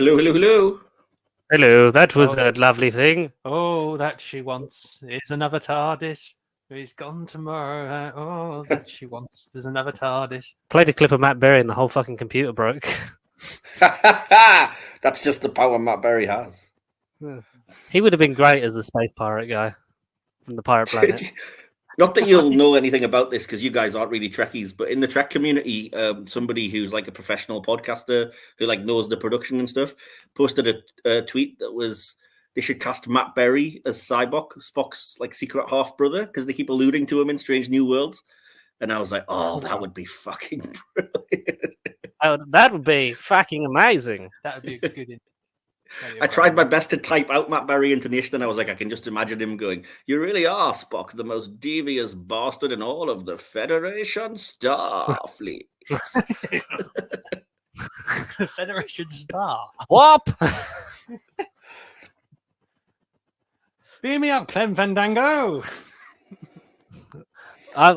Hello, hello, hello. Hello, that was a lovely thing. Oh, that she wants is another TARDIS. He's gone tomorrow. Oh, that she wants is another TARDIS. Played a clip of Matt Berry and the whole fucking computer broke. That's just the power Matt Berry has. He would have been great as the space pirate guy from the Pirate Planet. Not that you'll know anything about this because you guys aren't really Trekkies, but in the Trek community, somebody who's like a professional podcaster who like knows the production and stuff posted a tweet that was they should cast Matt Berry as Spock's like secret half brother because they keep alluding to him in Strange New Worlds. And I was like, oh, that would be fucking brilliant. That would be fucking amazing. That would be a good. I tried my best to type out Matt Berry intonation, and I was like, I can just imagine him going, "You really are, Spock, the most devious bastard in all of the Federation Starfleet." Federation Star. Whop! Beam me up, Clem Fandango.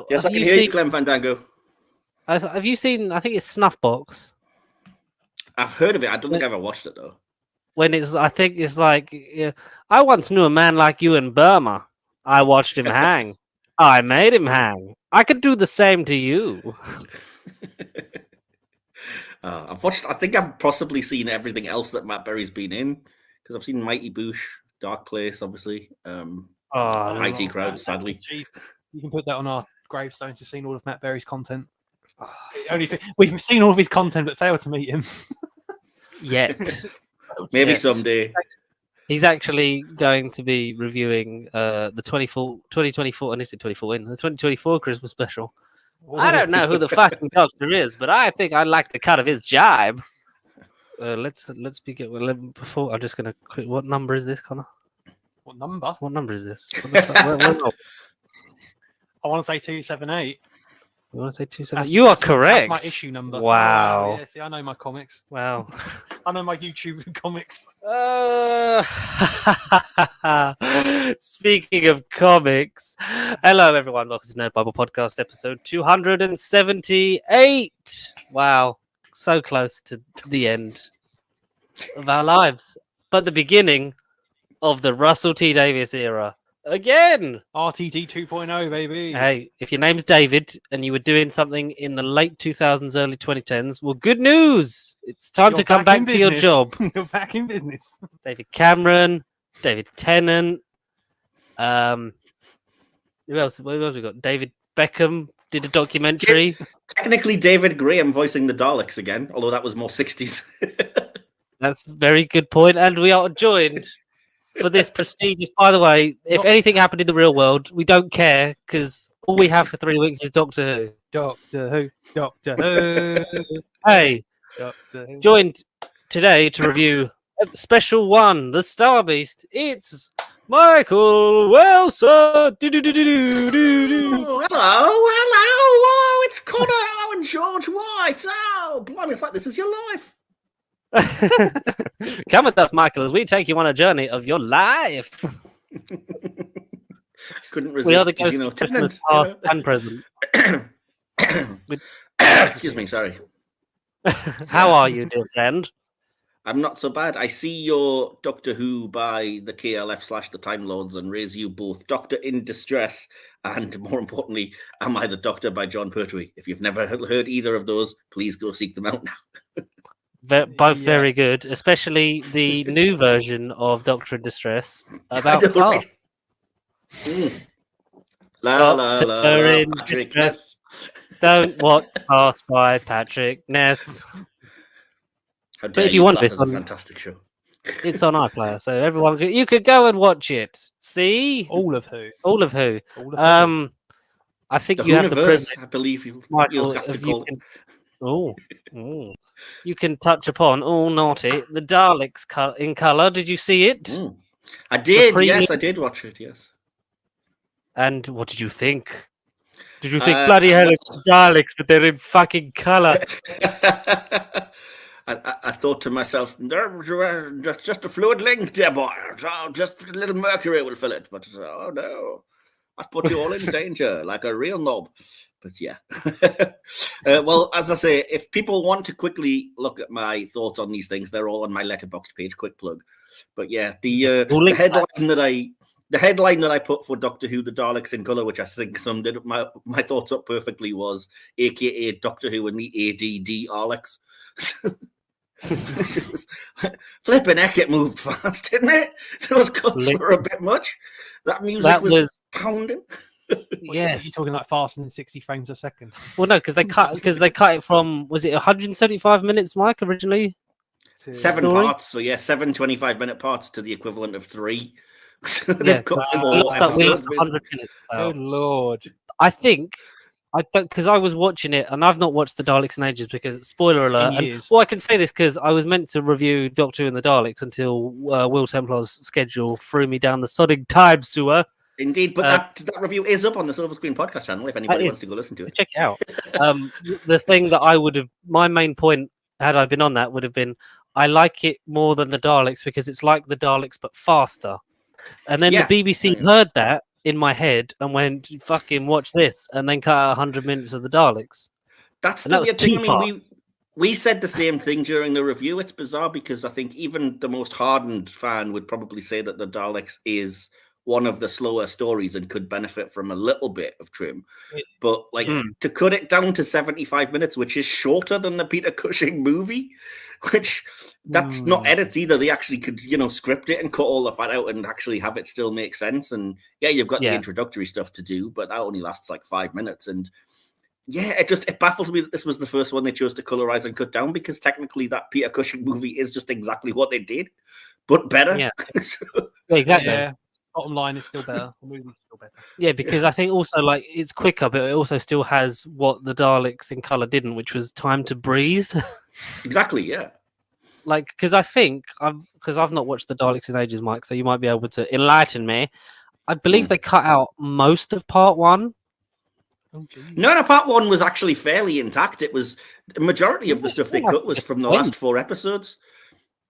Yes, I can hear you, Clem Fandango. Have you seen? I think it's Snuffbox. I've heard of it. I don't think I ever watched it though. When I think it's like, I once knew a man like you in Burma. I watched him hang. I made him hang. I could do the same to you. I've watched. I think I've possibly seen everything else that Matt Berry's been in because I've seen Mighty Boosh, Dark Place, obviously. IT Crowd, sadly. You can put that on our gravestones. You've seen all of Matt Berry's content. We've seen all of his content, but failed to meet him. Yet. Maybe someday. He's actually going to be reviewing the 2024, and is it 24 in the 2024 Christmas special. Ooh. I don't know who the fucking doctor is, but I think I like the cut of his jibe. Let's begin. Before I'm just gonna. What number is this, Connor? What number? What number is this? I want to say 278. You want to say 278? You are correct. That's my issue number. Wow. Yeah, see, I know my comics. Wow. I know my YouTube comics. Speaking of comics, hello everyone. Welcome to Nerd Bible Podcast, episode 278. Wow, so close to the end of our lives, but the beginning of the Russell T Davies era. Again, RTD 2.0, baby. Hey, if your name's David and you were doing something in the late 2000s, early 2010s, well, good news. It's time to come back to your job. You're back in business. David Cameron, David Tennant. Who else? What else we got? David Beckham did a documentary. Technically, David Graham voicing the Daleks again, although that was more 60s. That's a very good point. And we are joined for this prestigious, by the way, if anything happened in the real world, we don't care because all we have for 3 weeks is Doctor Who. Doctor Who. Doctor Who. Hey, Doctor Who. Joined today to review special one, The Star Beast. It's Michael Wilson. Hello. Oh, it's Connor. Oh, and George White. Oh, blimey, it's like this is your life. Come with us, Michael, as we take you on a journey of your life. Couldn't resist. We are the ghosts of Christmas past and present. Excuse me, sorry. How are you, dear friend? I'm not so bad. I see your Doctor Who by the KLF / the Time Lords and raise you both Doctor in Distress and, more importantly, Am I the Doctor by John Pertwee. If you've never heard either of those, please go seek them out now. Both very good, especially the new version of Doctor in Distress about Path. Patrick Distress. Don't watch Pass by Patrick Ness. But if you want this, a fantastic show. It's on iPlayer, so everyone you could go and watch it. See all of Who. I think the you have the privilege. I believe Michael, you'll have to call. You can touch upon naughty the Daleks in color. Did you see it? I did. Yes, I did watch it. Yes. And what did you think? Did you think bloody hell it's Daleks, but they're in fucking color? I thought to myself, just a fluid link, dear boy. Oh, just a little mercury will fill it. But oh no, I've put you all in danger like a real knob. But yeah. Well, as I say, if people want to quickly look at my thoughts on these things, they're all on my Letterboxd page. Quick plug. But yeah, the headline that I put for Doctor Who: The Daleks in Color, which I think summed my thoughts up perfectly, was AKA Doctor Who and the ADD Alex. Flipping heck, it moved fast, didn't it? Those cuts were a bit much. That music was pounding. Yes, you're talking like faster than 60 frames a second. Well, no, because they cut it from, was it 175 minutes, Mike, originally? 7 parts, so yeah, 7 25-minute parts to the equivalent of 3. They've cut 4 episodes. 100 minutes. Good lord! I think because I was watching it, and I've not watched the Daleks in ages. Because spoiler alert, I can say this because I was meant to review Doctor Who and the Daleks until Will Templar's schedule threw me down the sodding time sewer. Indeed, but that review is up on the Silver Screen podcast channel if anybody wants to go listen to it. Check it out. The thing that my main point, had I been on that, would have been, I like it more than the Daleks because it's like the Daleks but faster. And then the BBC heard that in my head and went, fucking watch this, and then cut out 100 minutes of the Daleks. That's the weird thing. I mean, we said the same thing during the review. It's bizarre because I think even the most hardened fan would probably say that the Daleks is one of the slower stories and could benefit from a little bit of trim. But to cut it down to 75 minutes, which is shorter than the Peter Cushing movie, which that's not edits either. They actually could, script it and cut all the fat out and actually have it still make sense. And yeah, you've got the introductory stuff to do, but that only lasts like 5 minutes. And yeah, it baffles me that this was the first one they chose to colorize and cut down, because technically that Peter Cushing movie is just exactly what they did, but better. Yeah, exactly. Yeah. Bottom line is still better. The movie's still better. Yeah, because I think also it's quicker, but it also still has what the Daleks in Color didn't, which was time to breathe. Exactly, yeah. Because I think because I've not watched the Daleks in ages, Mike, so you might be able to enlighten me. I believe they cut out most of part 1. No, part 1 was actually fairly intact. It was the majority of the stuff they cut was from the last 4 episodes.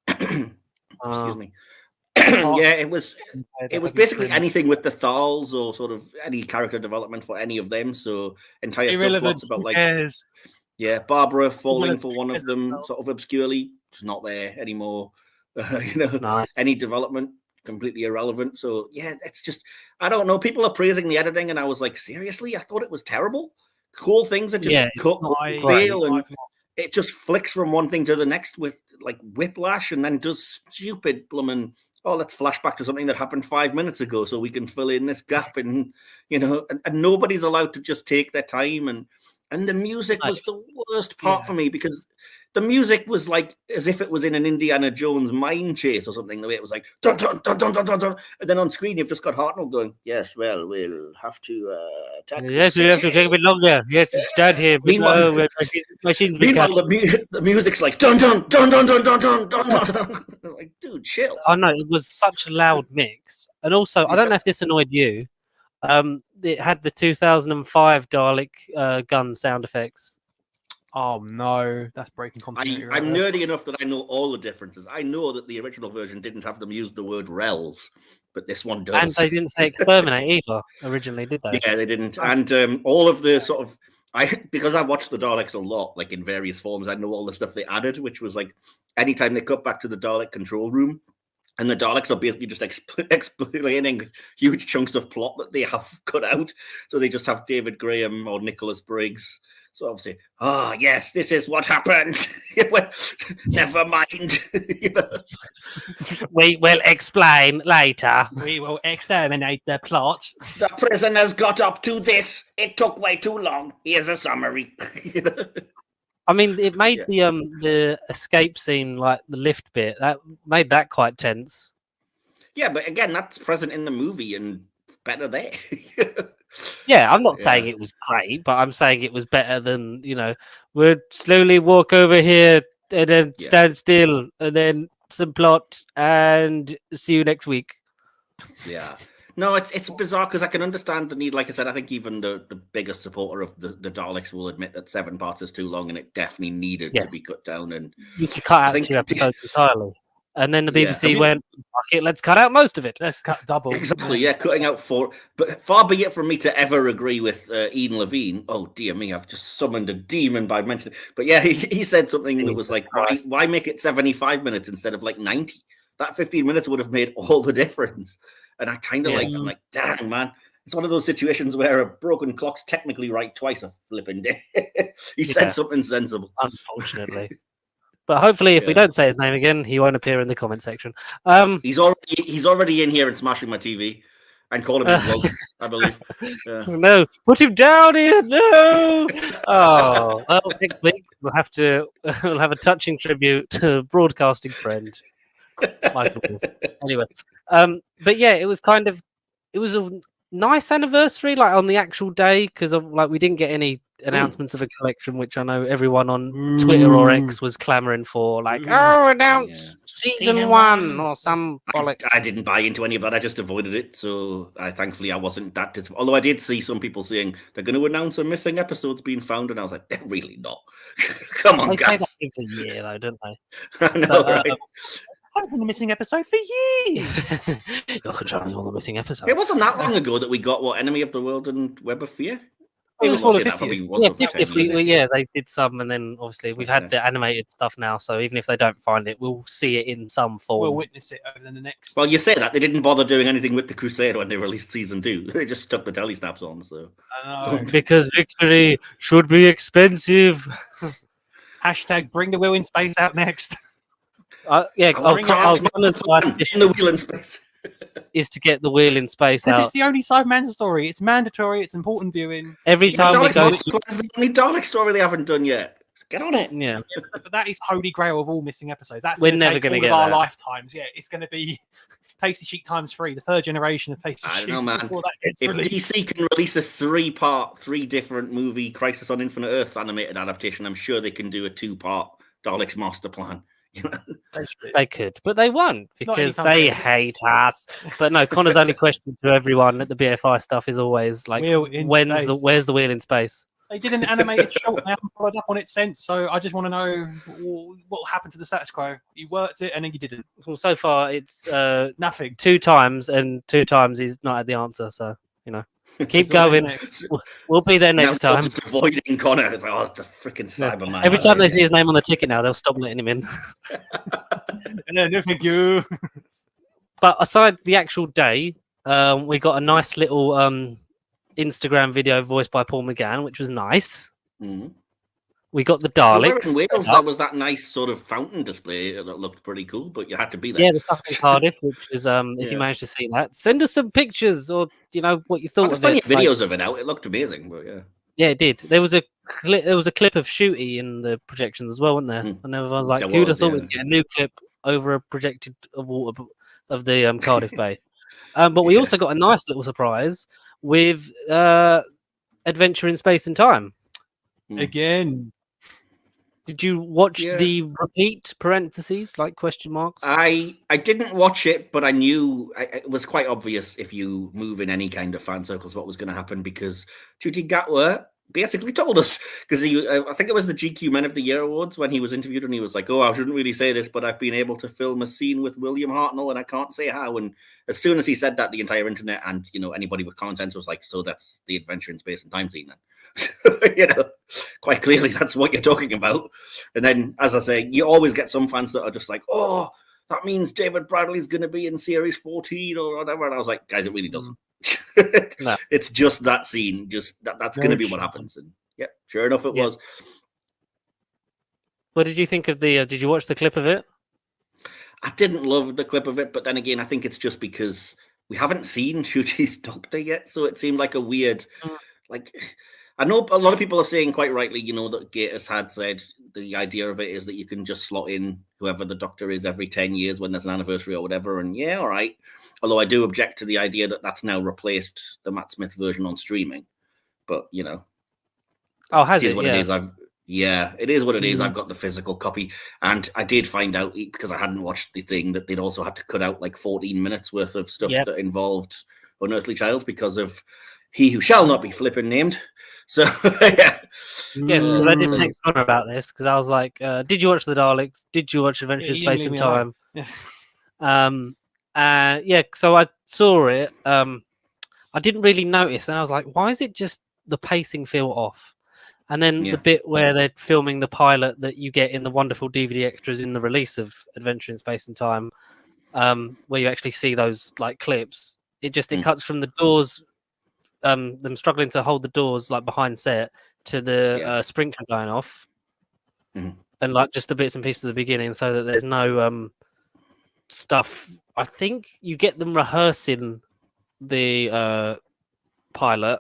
Excuse me. Yeah, it was basically anything with the Thals or sort of any character development for any of them. So entire subplots about Barbara falling for one of them sort of obscurely. It's not there anymore. Nice. Any development completely irrelevant. So yeah, it's just, I don't know. People are praising the editing, and I was like, seriously? I thought it was terrible. Cool things are just cut, fail, and it just flicks from one thing to the next with like whiplash, and then does stupid blooming, let's flash back to something that happened 5 minutes ago so we can fill in this gap. And and nobody's allowed to just take their time. And the music was the worst part for me, because the music was like as if it was in an Indiana Jones mine chase or something. The way it was like dun dun dun dun dun dun dun, and then on screen you've just got Hartnell going, "Yes, well, we'll have to attack." Yes, we have to take a bit longer. Yes, it's down here. Meanwhile, the music's like dun dun dun dun dun dun dun dun dun. Like, dude, chill. I know it was such a loud mix, and also I don't know if this annoyed you. It had the 2005 Dalek gun sound effects. Oh no, that's breaking continuity. I'm nerdy enough that I know all the differences. I know that the original version didn't have them use the word "rels," but this one does. And they didn't say "exterminate" either originally, did they? Yeah, they didn't. And all of the sort of because I watched the Daleks a lot, like in various forms, I know all the stuff they added, which was like anytime they cut back to the Dalek control room. And the Daleks are basically just explaining huge chunks of plot that they have cut out. So they just have David Graham or Nicholas Briggs sort of say, yes, this is what happened. Never mind. We will explain later. We will exterminate the plot. The prisoners got up to this. It took way too long. Here's a summary. I mean, it made the escape scene, like the lift bit, that made that quite tense. Yeah, but again, that's present in the movie and better there. Yeah, I'm not saying it was great, but I'm saying it was better than, we'll slowly walk over here and then stand still and then some plot and see you next week. Yeah. No, it's bizarre because I can understand the need. Like I said, I think even the biggest supporter of the Daleks will admit that 7 parts is too long, and it definitely needed to be cut down. And you could cut out 2 episodes entirely. And then the Yeah. BBC went, fuck it, let's cut out most of it. Let's cut double. Exactly, yeah, cutting out 4. But far be it from me to ever agree with Ian Levine. Oh, dear me, I've just summoned a demon by mentioning. But yeah, he said something that was like, why make it 75 minutes instead of like 90? That 15 minutes would have made all the difference. And I kind of I'm like, damn, man. It's one of those situations where a broken clock's technically right twice a flipping day. He said something sensible. Unfortunately. But hopefully, if we don't say his name again, he won't appear in the comment section. He's already in here and smashing my TV and calling me woke, I believe. No, put him down here. No. Oh, well, next week we'll have a touching tribute to a broadcasting friend, Michael Wilson. Anyway, but yeah, it was a nice anniversary, like on the actual day, because like we didn't get any announcements of a collection, which I know everyone on Twitter or X was clamoring for, like, announce season 1 or some bollocks. I didn't buy into any of that. I just avoided it. So thankfully I wasn't that disappointed. Although I did see some people saying they're going to announce a missing episode's being found, and I was like, they're really not. Come on, they guys. say that every year, though, don't they? I know, right? I've been a missing episode for years. You're controlling all the missing episodes. It wasn't that long ago that we got Enemy of the World and Web of Fear. It was for the 50th. Yeah, they did some, and then obviously we've had the animated stuff now. So even if they don't find it, we'll see it in some form. We'll witness it over the next. Well, you say that they didn't bother doing anything with the Crusade when they released season 2. They just stuck the telly snaps on. So because victory should be expensive. Hashtag bring the wheel in space out next. I'll the wheel in space. Is to get the wheel in space out. It's the only Cyberman story. It's mandatory. It's important viewing. Every time we go, it's the only Dalek story they haven't done yet. Get on it. Yeah, but that is holy grail of all missing episodes. That's we're never going to get our lifetimes. Yeah, it's going to be Pasty Sheet ×3, the third generation of Pasty Sheet. I don't know, man. If released. DC can release a 3 different movie Crisis on Infinite Earths animated adaptation, I'm sure they can do a 2-part Daleks master plan. They could, but they won't because they hate us. But no, Connor's only question to everyone at the BFI stuff is always like, where's the wheel in space? They did an animated short. They haven't followed up on it since. So I just want to know what happened to the status quo. You worked it and then you didn't. Well, so far it's nothing. 2 times, and 2 times he's not had the answer. So keep going. We'll be there next time. Just avoiding Connor. It's like, oh, the freaking Cyberman. Every time they see his name on the ticket now, they'll stop letting him in. No, thank you. But aside the actual day, we got a nice little Instagram video voiced by Paul McGann, which was nice. Mm-hmm. We got the Daleks. In Wales, there was that nice sort of fountain display that looked pretty cool, but you had to be there. Yeah, the stuff in Cardiff, which was if you managed to see that, send us some pictures or what you thought. There's plenty of videos of it out. It looked amazing, but yeah, it did. There was a clip of Shooty in the projections as well, wasn't there? And everyone's like, who'd have thought we'd get a new clip over a projected of water of the Cardiff Bay? But we also got a nice little surprise with Adventure in Space and Time. Again. Did you watch the repeat parentheses, like question marks? I didn't watch it, but I knew it was quite obvious if you move in any kind of fan circles what was going to happen, because Ncuti Gatwa basically told us, because I think it was the GQ Men of the Year Awards when he was interviewed, and he was like, oh, I shouldn't really say this, but I've been able to film a scene with William Hartnell and I can't say how. And as soon as he said that, the entire internet and anybody with common sense was like, so that's the Adventure in Space and Time scene then. Quite clearly that's what you're talking about. And then, as I say, you always get some fans that are just like, oh, that means David Bradley's going to be in series 14 or whatever. And I was like, guys, it really doesn't. No. It's just that scene. Just that's going to be what happens. And yeah, sure enough, it was. What did you think of the? Did you watch the clip of it? I didn't love the clip of it, but then again, I think it's just because we haven't seen Shooty's Doctor yet, so it seemed like a weird, I know a lot of people are saying quite rightly, that Gatiss had said the idea of it is that you can just slot in whoever the Doctor is every 10 years when there's an anniversary or whatever. And yeah, all right. Although I do object to the idea that that's now replaced the Matt Smith version on streaming. But, Oh, has it? Is what it is. It is what it is. I've got the physical copy. And I did find out, because I hadn't watched the thing, that they'd also had to cut out like 14 minutes worth of stuff that involved Unearthly Child because of He Who Shall Not Be Flippin' Named. So, yeah. Yes, but I did text Connor about this because I was like, did you watch the Daleks? Did you watch Adventure in Space and Time? So I saw it. I didn't really notice, and I was like, why is it just the pacing feel off? And then the bit where they're filming the pilot that you get in the wonderful DVD extras in the release of Adventure in Space and Time, where you actually see those like clips, it cuts from the doors, them struggling to hold the doors like behind set to the sprinkler going off, and like just the bits and pieces of the beginning, so that there's no stuff. I think you get them rehearsing the pilot,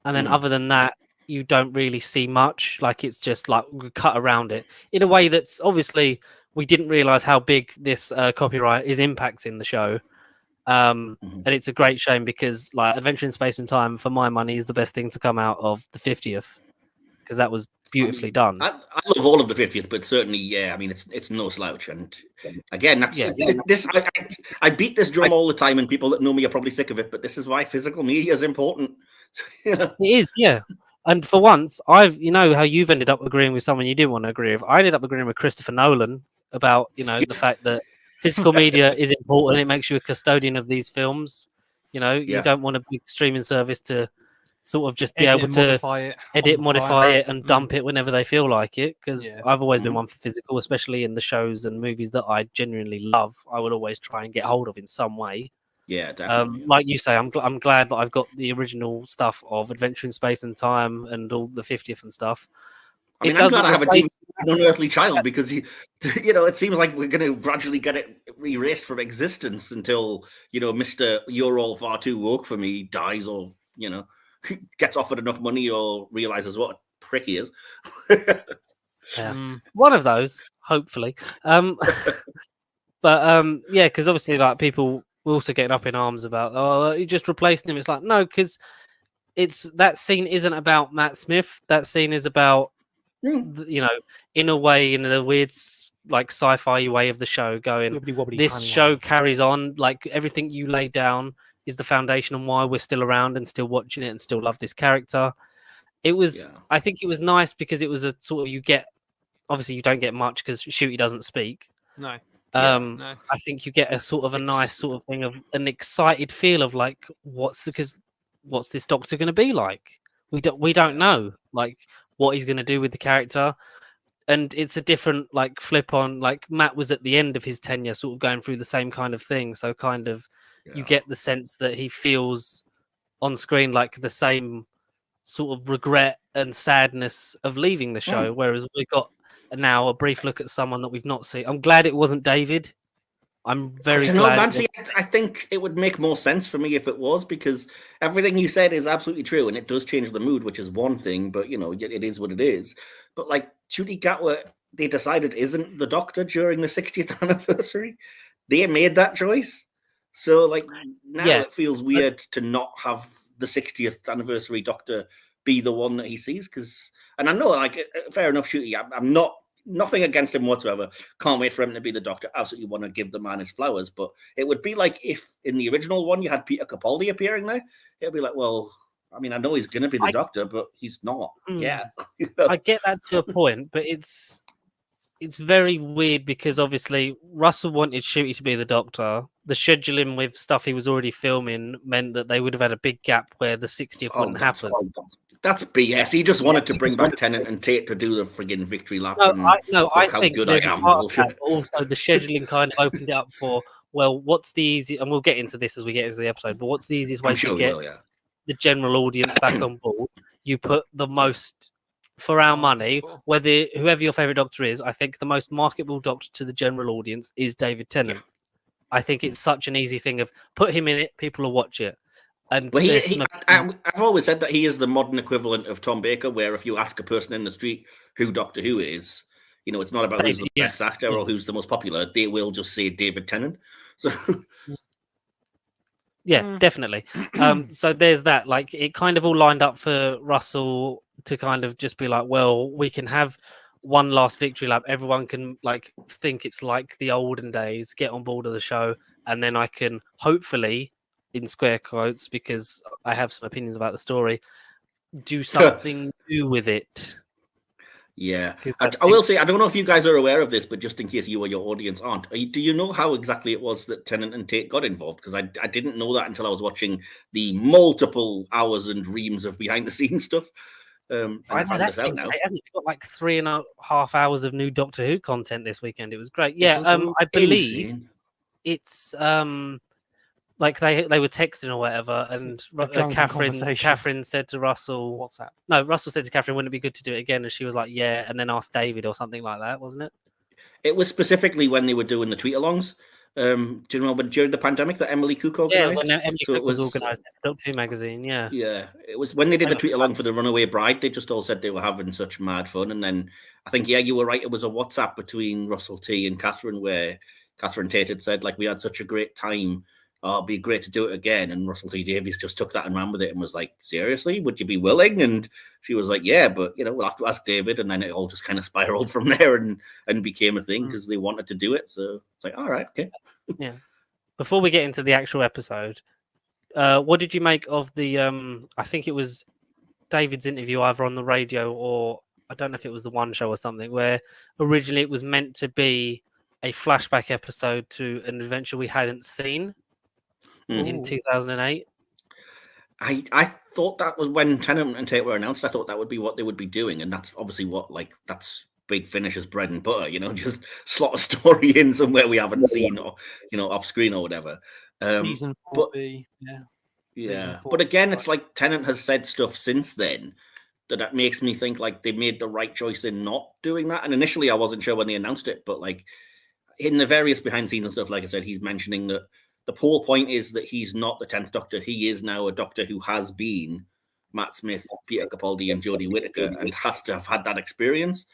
and then other than that, you don't really see much. Like it's just like we cut around it in a way that's obviously we didn't realize how big this copyright is impacting the show. And it's a great shame because like Adventure in Space and Time, for my money, is the best thing to come out of the 50th because that was beautifully done. I love all of the 50th, but certainly, I mean, it's no slouch. And again, that's this. I beat this drum all the time, and people that know me are probably sick of it. But this is why physical media is important. It is, yeah. And for once, you know how you've ended up agreeing with someone you didn't want to agree with. I ended up agreeing with Christopher Nolan about the fact that physical media is important. It makes you a custodian of these films. You don't want a big streaming service to sort of just be able to modify it, and dump it whenever they feel like it. Because I've always been one for physical, especially in the shows and movies that I genuinely love. I would always try and get hold of in some way. Yeah, definitely. Like you say, I'm glad that I've got the original stuff of Adventure in Space and Time and all the 50th and stuff. I mean, I'm glad I have an unearthly child because it seems like we're going to gradually get it erased from existence until Mr. You're all far too woke for me dies, or gets offered enough money or realizes what a prick he is. One of those, hopefully. Because obviously, like people. We're also getting up in arms about, you just replaced him. It's like, no, because that scene isn't about Matt Smith. That scene is about, in a way, in the weird, like sci-fi way of the show going, this show carries on. Like everything you lay down is the foundation on why we're still around and still watching it and still love this character. It was, I think it was nice because it was a sort of, obviously you don't get much because Shooty doesn't speak. No. I think you get a sort of a nice sort of thing of an excited feel of like what's this Doctor going to be like? We don't know like what he's going to do with the character, and it's a different like flip on. Like Matt was at the end of his tenure, sort of going through the same kind of thing. So kind of you get the sense that he feels on screen like the same sort of regret and sadness of leaving the show, whereas we got now a brief look at someone that we've not seen. I'm glad it wasn't David. I'm very glad. Nancy, I think it would make more sense for me if it was, because everything you said is absolutely true, and it does change the mood, which is one thing, but it is what it is. But like Ncuti Gatwa, they decided isn't the Doctor during the 60th anniversary. They made that choice. So like now it feels weird to not have the 60th anniversary Doctor be the one that he sees, and I know, like, fair enough, Ncuti. I'm nothing against him whatsoever. Can't wait for him to be the Doctor. Absolutely want to give the man his flowers. But it would be like if in the original one you had Peter Capaldi appearing there. It'd be like, well, I mean, I know he's going to be the Doctor, but he's not. I get that to a point, but it's very weird because obviously Russell wanted Ncuti to be the Doctor. The scheduling with stuff he was already filming meant that they would have had a big gap where the 60th wouldn't happen. That's BS. He just wanted to bring back Tennant and Tate to do the friggin' victory lap. I think there's a part of that, but also the scheduling kind of opened it up for, well, what's the easy, and we'll get into this as we get into the episode, but what's the easiest way to get the general audience back on board? You put the most, for our money, whoever your favorite Doctor is, I think the most marketable Doctor to the general audience is David Tennant. I think it's such an easy thing of put him in it, people will watch it. And I've always said that he is the modern equivalent of Tom Baker, where if you ask a person in the street who Doctor Who is, it's not about who's the best actor or who's the most popular. They will just say David Tennant. So, definitely. So there's that. Like, it kind of all lined up for Russell to kind of just be like, well, we can have one last victory lap. Everyone can like think it's like the olden days, get on board of the show, and then I can hopefully, in square quotes, because I have some opinions about the story, do something new with it. Yeah, 'Cause I will say, I don't know if you guys are aware of this, but just in case you or your audience aren't, do you know how exactly it was that Tennant and Tate got involved? Because I didn't know that until I was watching the multiple hours and reams of behind the scenes stuff. And I I know found that's this out been now. great, hasn't it? We've got like 3.5 hours of new Doctor Who content this weekend. It was great. It's Yeah, I believe insane. it's like they were texting or whatever, and A drunken conversation. Catherine said to Russell, What's that? No, Russell said to Catherine, "Wouldn't it be good to do it again?" And she was like, "Yeah," and then asked David or something like that, wasn't it? It was specifically when they were doing the tweet-alongs. Do you remember during the pandemic that Emily Cook Yeah, organised? when Emily So Cook it was was organising Doctor Who magazine. Yeah, Yeah, it was when they did I the know, tweet so- along for the Runaway Bride. They just all said they were having such mad fun, and then I think you were right. It was a WhatsApp between Russell T and Catherine where Catherine Tate had said like we had such a great time. Oh, it'd be great to do it again. And Russell T Davies just took that and ran with it and was like, "Seriously, would you be willing?" And she was like, "Yeah, but we'll have to ask David." And then it all just kind of spiraled from there and became a thing because they wanted to do it. So it's like, all right, okay. yeah. Before we get into the actual episode, what did you make of the? I think it was David's interview either on the radio or I don't know if it was the One Show or something, where originally it was meant to be a flashback episode to an adventure we hadn't seen in 2008. I thought that was when Tennant and Tate were announced. I thought that would be what they would be doing, and that's obviously what that's Big Finish's bread and butter. Just slot a story in somewhere we haven't seen or off screen or whatever. Season 4B, yeah. 4, But again, it's like Tennant has said stuff since then that makes me think like they made the right choice in not doing that. And initially, I wasn't sure when they announced it, but like in the various behind the scenes and stuff, like I said, he's mentioning that the whole point is that he's not the 10th Doctor. He is now a Doctor who has been Matt Smith, Peter Capaldi, and Jodie Whittaker, and has to have had that experience.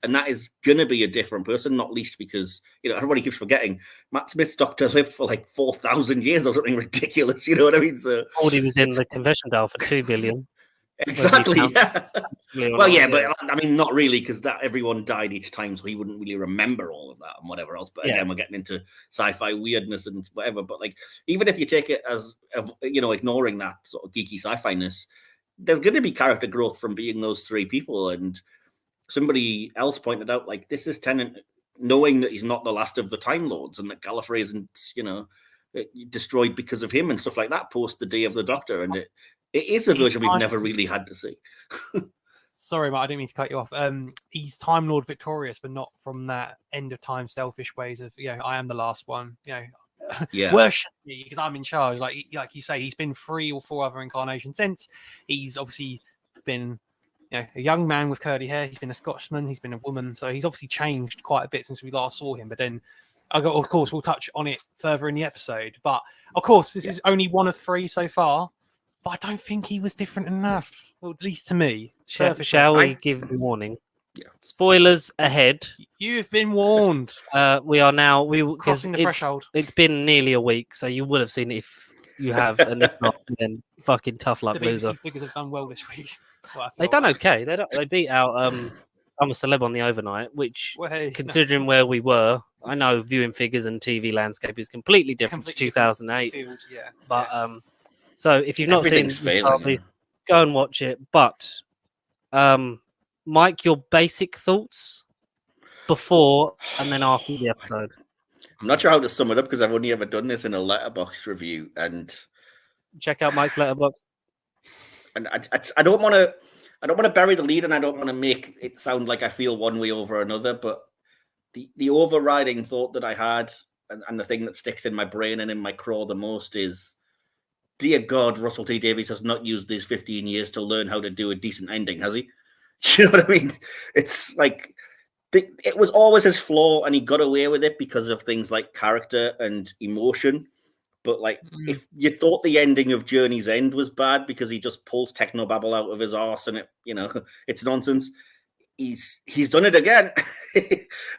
And that is going to be a different person, not least because, everybody keeps forgetting Matt Smith's Doctor lived for like 4,000 years or something ridiculous. You know what I mean? So He was in the convention dial for 2 billion. Exactly. Yeah. Well, yeah, but I mean, not really, because that everyone died each time, so he wouldn't really remember all of that and whatever else. But again, we're getting into sci-fi weirdness and whatever. But like, even if you take it as ignoring that sort of geeky sci-fi-ness, there's going to be character growth from being those three people. And somebody else pointed out, like, this is Tennant knowing that he's not the last of the Time Lords and that Gallifrey isn't, destroyed because of him and stuff like that post the Day of the Doctor, and it is a version we've never really had to see. Sorry, Matt, I didn't mean to cut you off. He's Time Lord victorious, but not from that end of time selfish ways of, I am the last one. Worship me because I'm in charge. Like you say, he's been 3 or 4 other incarnations since. He's obviously been, a young man with curly hair. He's been a Scotsman. He's been a woman. So he's obviously changed quite a bit since we last saw him. But then, of course, we'll touch on it further in the episode. But of course, this is only one of 3 so far. But I don't think he was different enough, well, at least to me. Shall we give the warning? Yeah. Spoilers ahead. You've been warned. We are now crossing the threshold. It's been nearly a week, so you would have seen it if you have, and if not, then fucking tough luck, the loser. BBC figures have done well this week. They done okay. They beat out I'm a Celeb on the overnight, which, considering where we were, I know viewing figures and TV landscape is completely different to 2008. Field, but so if you've not seen this, go and watch it. But Mike, your basic thoughts before and then after the episode. I'm not sure how to sum it up because I've only ever done this in a letterbox review, and check out Mike's letterbox. And I don't want to bury the lead, and I don't want to make it sound like I feel one way over another. But the overriding thought that I had, and the thing that sticks in my brain and in my craw the most is, dear God, Russell T Davies has not used these 15 years to learn how to do a decent ending, has he? Do you know what I mean? It's like it was always his flaw, and he got away with it because of things like character and emotion. But like, if you thought the ending of Journey's End was bad because he just pulls technobabble out of his arse and it's nonsense, he's done it again.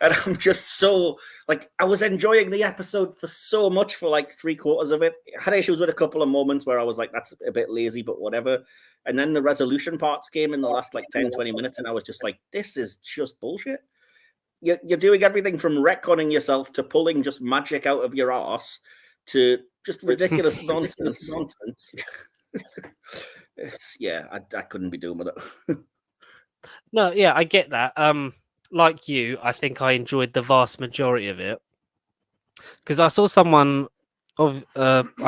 And I'm just so like, I was enjoying the episode for so much for like 3/4 of it. I had issues with a couple of moments where I was like, that's a bit lazy, but whatever. And then the resolution parts came in the last like 10-20 minutes, and I was just like, this is just bullshit. You're doing everything from retconning yourself to pulling just magic out of your arse to just ridiculous nonsense. I couldn't be doing with it. No, yeah, I get that. Like you, I think I enjoyed the vast majority of it because I saw someone I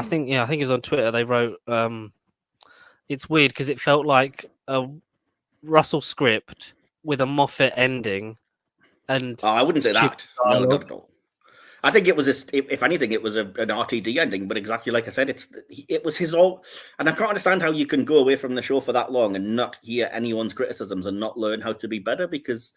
think it was on Twitter. They wrote, it's weird because it felt like a Russell script with a Moffat ending, and I wouldn't say cheap that. No, dialogue. not at all. I think it was, if anything, it was an RTD ending. But exactly like I said, it was his all. And I can't understand how you can go away from the show for that long and not hear anyone's criticisms and not learn how to be better. Because,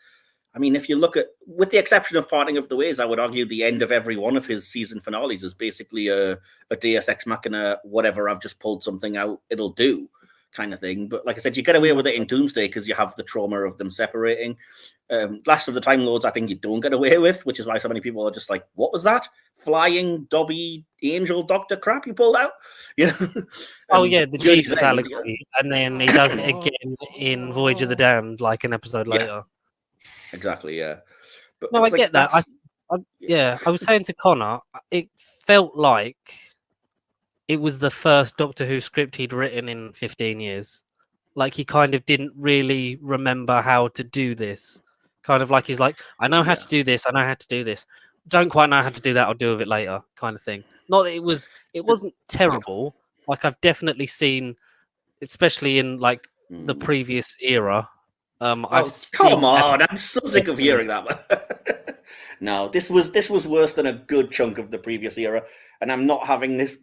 I mean, if you look at, with the exception of Parting of the Ways, I would argue the end of every one of his season finales is basically a Deus Ex Machina, whatever, I've just pulled something out, it'll do kind of thing. But like I said, you get away with it in Doomsday because you have the trauma of them separating. Last of the Time Lords, I think you don't get away with, which is why so many people are just like, what was that? Flying Dobby Angel Doctor crap you pulled out? You know? Oh yeah, the Journey's Jesus End, allegory, and then he does it again in Voyage of the Damned, like an episode later. Exactly, yeah. But No, I it's get that. I was saying to Connor, it felt like it was the first Doctor Who script he'd written in 15 years. Like he kind of didn't really remember how to do this. Kind of like he's like, I know how to do this, I know how to do this. Don't quite know how to do that, I'll do with it later, kind of thing. Not that it wasn't terrible. Like I've definitely seen, especially in like the previous era. Come on! I'm so sick of hearing that. No, this was worse than a good chunk of the previous era, and I'm not having this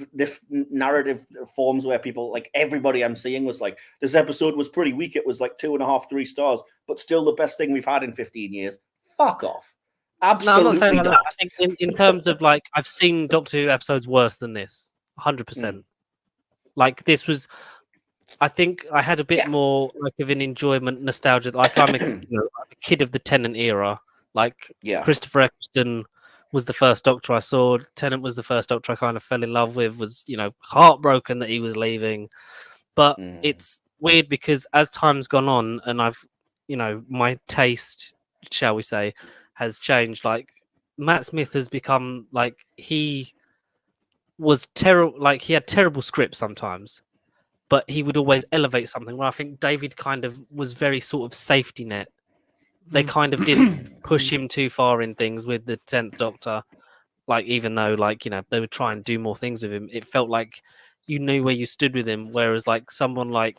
narrative forms where people, like, everybody I'm seeing was like, this episode was pretty weak. It was like 2.5, 3 stars, but still the best thing we've had in 15 years. Fuck off! Absolutely no, I'm not saying not. that. I think in terms of like, I've seen Doctor Who episodes worse than this, 100%. Like this was. I think I had a bit more like of an enjoyment, nostalgia. Like I'm a kid of the Tennant era. Like Christopher Eccleston was the first Doctor I saw. Tennant was the first Doctor I kind of fell in love with. Was heartbroken that he was leaving. But it's weird because as time's gone on, and I've my taste, shall we say, has changed. Like Matt Smith has become like he was terrible. Like he had terrible scripts sometimes. But he would always elevate something. Where I think David kind of was very sort of safety net. They kind of didn't push him too far in things with the 10th Doctor. Like, even though, like, they would try and do more things with him, it felt like you knew where you stood with him. Whereas, like, someone like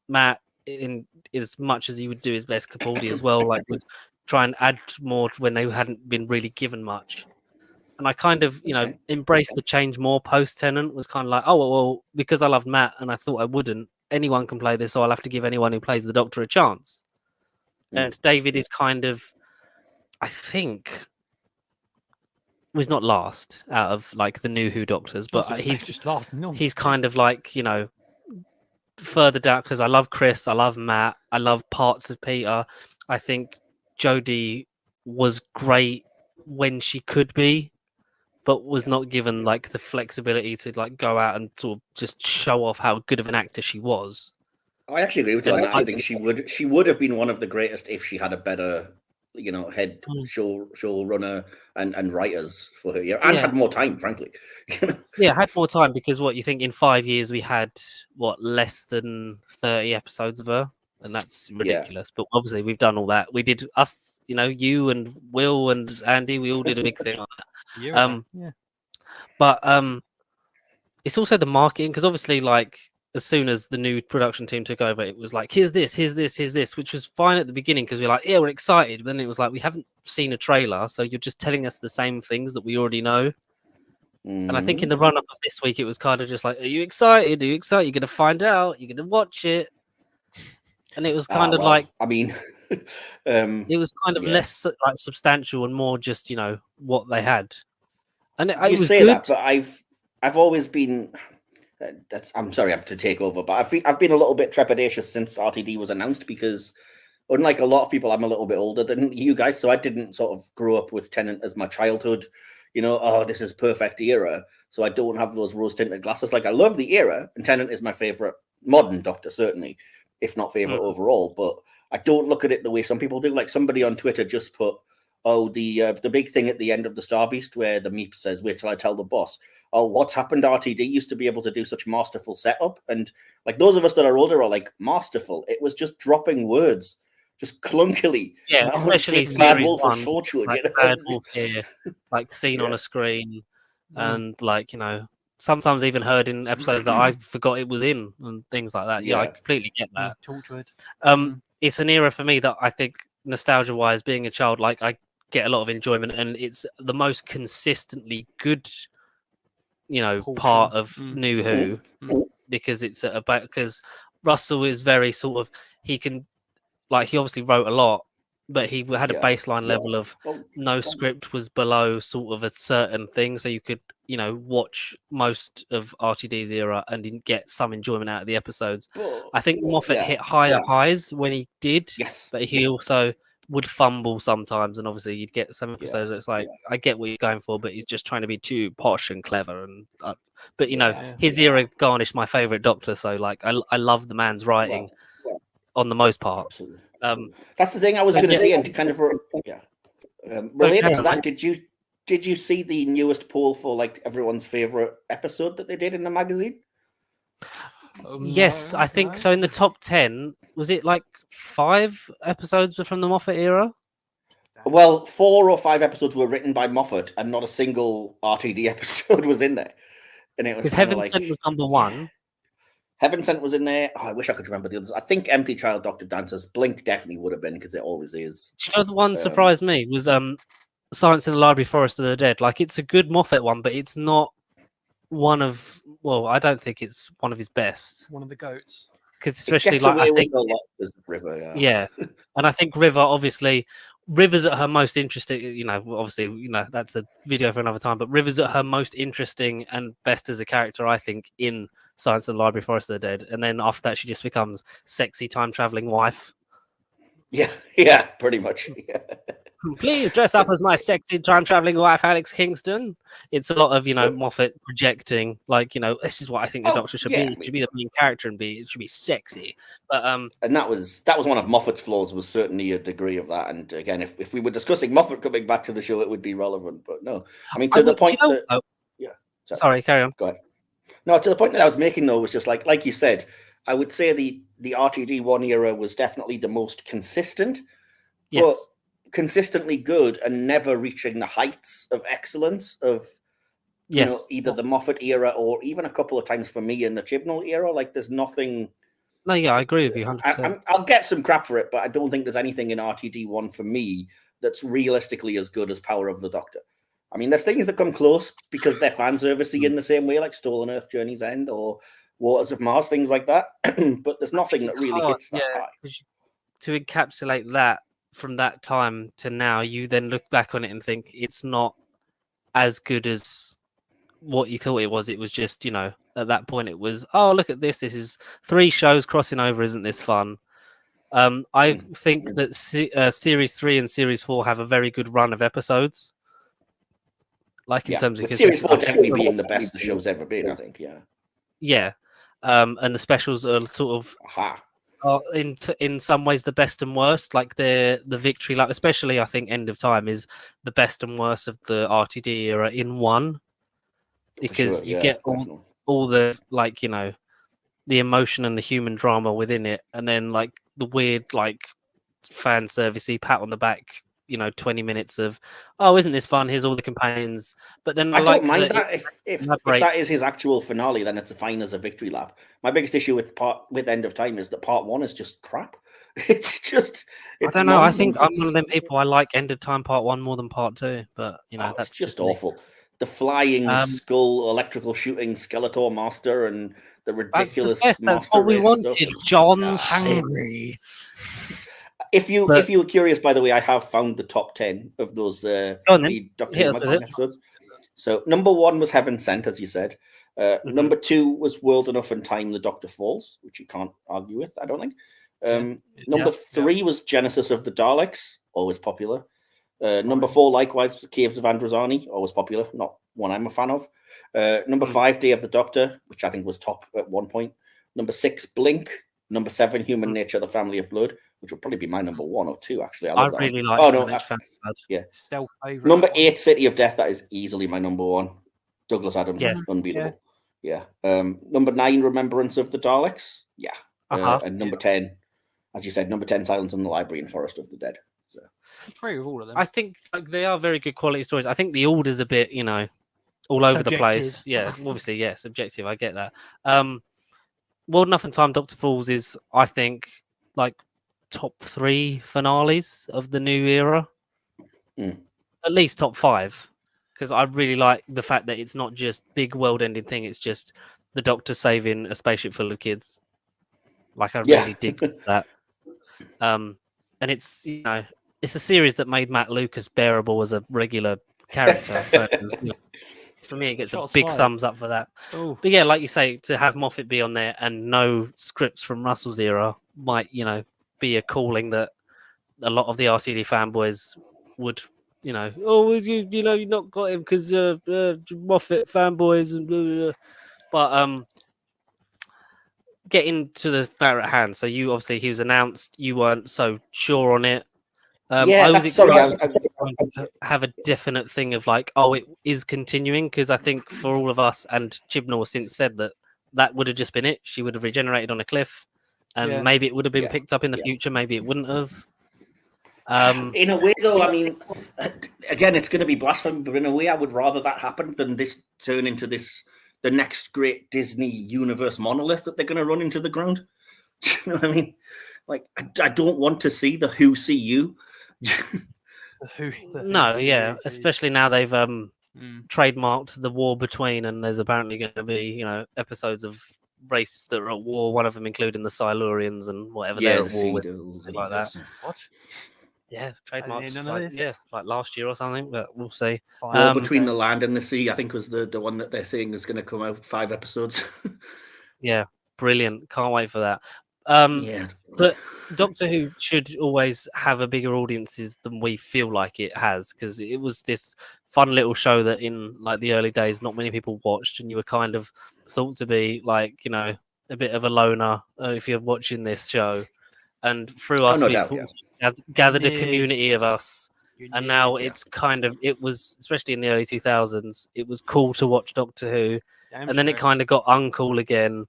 Matt, in as much as he would do his best, Capaldi as well, like, would try and add more when they hadn't been really given much. And I kind of, embraced the change more post-Tennant. Was kind of like, oh, well, because I loved Matt and I thought I wouldn't, anyone can play this, so I'll have to give anyone who plays the Doctor a chance. And David is kind of, I think, was not last out of, like, the new Who Doctors, but he's just last. No. He's kind of like, further down, because I love Chris, I love Matt, I love parts of Peter. I think Jodie was great when she could be, but was not given like the flexibility to like go out and sort of just show off how good of an actor she was. I actually agree with you on that. I think she would have been one of the greatest if she had a better, head showrunner and writers for her year, and had more time, frankly. Yeah, had more time, because what you think in 5 years we had less than 30 episodes of her, and that's ridiculous. But obviously we've done all that. We did, us, you and Will and Andy, we all did a big thing on that. But it's also the marketing, because obviously, like, as soon as the new production team took over, it was like, here's this, which was fine at the beginning because we're like, yeah, we're excited. But then it was like, we haven't seen a trailer, so you're just telling us the same things that we already know. And I think in the run-up of this week, it was kind of just like, are you excited? You're going to find out. You're going to watch it. And it was kind of like, I mean, it was kind of less like substantial and more just, what they had. And it was say good. That, but I've always been. I'm sorry, I have to take over, but I've been a little bit trepidatious since RTD was announced, because unlike a lot of people, I'm a little bit older than you guys, so I didn't sort of grow up with Tennant as my childhood. This is perfect era, so I don't have those rose-tinted glasses. Like, I love the era, and Tennant is my favorite modern Doctor, certainly, if not favorite overall. But I don't look at it the way some people do. Like, somebody on Twitter just put, the big thing at the end of the Star Beast where the Meep says, wait till I tell the boss. Oh, what's happened? RTD used to be able to do such masterful setup. And like, those of us that are older are like, masterful. It was just dropping words just clunkily. Yeah, I want to especially take Bad series Wolf or 1, Torchwood, like you know? Bad Wolf here, like seen on a screen, and like sometimes even heard in episodes that I forgot it was in, and things like that. Yeah, I completely get that. Torchwood. It's an era for me that I think nostalgia-wise, being a child, like I get a lot of enjoyment, and it's the most consistently good, part of New Who, because it's about because Russell is very sort of he obviously wrote a lot, but he had a baseline level of no script was below sort of a certain thing, so you could watch most of RTD's era and didn't get some enjoyment out of the episodes. I think Moffat hit higher highs when he did, but he also would fumble sometimes, and obviously you'd get some episodes where it's like I get what you're going for, but he's just trying to be too posh and clever, and but his era garnished my favorite Doctor, so like I love the man's writing on the most part. Absolutely. That's the thing I was going to say, and kind of related to that. Did you see the newest poll for like everyone's favorite episode that they did in the magazine? Yes, I think so. In the top 10, was it like 5 episodes were from the Moffat era? Well, 4 or 5 episodes were written by Moffat, and not a single RTD episode was in there. And it was because Heaven Sent was number 1. Heaven Sent was in there. Oh, I wish I could remember the others. I think Empty Child, Doctor Dancers, Blink definitely would have been, because it always is. Do you know the one surprised me was Silence in the Library, Forest of the Dead. Like, it's a good Moffat one, but it's not one of. Well, I don't think it's one of his best. One of the goats. Because especially like I think River, yeah, and I think River obviously. River's at her most interesting, obviously, that's a video for another time, but River's at her most interesting and best as a character, I think, in Silence in the Library, Forest of the Dead. And then after that, she just becomes sexy time-traveling wife. Yeah, pretty much. Yeah. Please dress up as my sexy time-traveling wife, Alex Kingston. It's a lot of, Moffat projecting, like, this is what I think the Doctor should be. It should be the main character and it should be sexy. But and that was one of Moffat's flaws, was certainly a degree of that. And again, if we were discussing Moffat coming back to the show, it would be relevant. But no, I mean, to the point that... Yeah. Sorry, carry on. Go ahead. No, to the point that I was making, though, was just like you said, I would say the RTD1 era was definitely the most consistent. Yes. But consistently good and never reaching the heights of excellence of either the Moffat era or even a couple of times for me in the Chibnall era. Like, there's nothing. No, yeah, I agree with you 100%. I'll get some crap for it, but I don't think there's anything in RTD1 for me that's realistically as good as Power of the Doctor. I mean, there's things that come close because they're fan servicey in the same way, like Stolen Earth, Journey's End, or Waters of Mars, things like that. But there's nothing that really hits that high. To encapsulate that from that time to now, you then look back on it and think it's not as good as what you thought it was. It was just, at that point it was, oh, look at this. This is 3 shows crossing over. Isn't this fun? I think that Series 3 and Series 4 have a very good run of episodes. Like in terms of Series 4 definitely being the best the show's ever been, I think, Yeah. And the specials are sort of in some ways the best and worst. Like the victory lap, especially I think End of Time is the best and worst of the RTD era in one, because you get all the the emotion and the human drama within it, and then like the weird fan servicey pat on the back, 20 minutes of, oh, isn't this fun? Here's all the companions. But then I don't mind that. If that is his actual finale, then it's fine as a victory lap. My biggest issue with End of Time is that part 1 is just crap. It's I don't know. Nonsense. I think I'm one of them people. I like End of Time part 1 more than part 2, but that's just awful. The flying skull, electrical shooting Skeletor master, and the ridiculous. That's what we wanted. Stuff. John's hungry. If you were curious, by the way, I have found the top 10 of those Doctor Who episodes. So number 1 was Heaven Sent, as you said. Number 2 was World Enough and Time, The Doctor Falls, which you can't argue with, I don't think. Number 3 was Genesis of the Daleks, always popular. Number 4, likewise, was Caves of Androzani, always popular, not one I'm a fan of. Number 5, Day of the Doctor, which I think was top at one point. Number 6, Blink. Number 7, Human Nature, The Family of Blood, which would probably be my number 1 or 2, actually. I really like Stealth favorite. Number 8, City of Death, that is easily my number 1. Douglas Adams, unbeatable. Yeah. Number 9, Remembrance of the Daleks. Yeah. And number 10, as you said, number 10, Silence in the Library, and Forest of the Dead. So Agree with all of them. I think like, they are very good quality stories. I think the order's a bit, all over the place. Yeah, obviously, yeah, subjective. I get that. World Enough and Time Doctor Falls is, I think, like top 3 finales of the new era. At least top 5, because I really like the fact that it's not just big world-ending thing. It's just the Doctor saving a spaceship full of kids. Like I really dig that. And it's it's a series that made Matt Lucas bearable as a regular character. So it was, for me, it gets a big thumbs up for that. Ooh. But yeah, like you say, to have Moffat be on there and no scripts from Russell's era might, be a calling that a lot of the RTD fanboys would, you've not got him because Moffat fanboys and blah, blah, blah. But getting to the matter at hand. So you obviously he was announced. You weren't so sure on it. I was excited to have a definite thing of like, oh, it is continuing, because I think for all of us, and Chibnall since said that would have just been it. She would have regenerated on a cliff, and maybe it would have been picked up in the future. Maybe it wouldn't have. In a way, though, I mean, again, it's going to be blasphemy, but in a way, I would rather that happen than this turn into the next great Disney universe monolith that they're going to run into the ground. Do you know what I mean? Like, I don't want to see the Who See You. Especially now they've trademarked the war between, and there's apparently going to be episodes of races that are at war, one of them including the Silurians and whatever they're at war with, like that. What? Yeah, trademarked. Like last year or something, but we'll see. War Between the Land and the Sea, I think, was the one that they're saying is going to come out 5 episodes. Yeah, brilliant. Can't wait for that. But Doctor Who should always have a bigger audiences than we feel like it has, because it was this fun little show that in like the early days not many people watched, and you were kind of thought to be like a bit of a loner if you're watching this show. And through us, gathered a community of us, and now it's it was, especially in the early 2000s, it was cool to watch Doctor Who, and then it kind of got uncool again,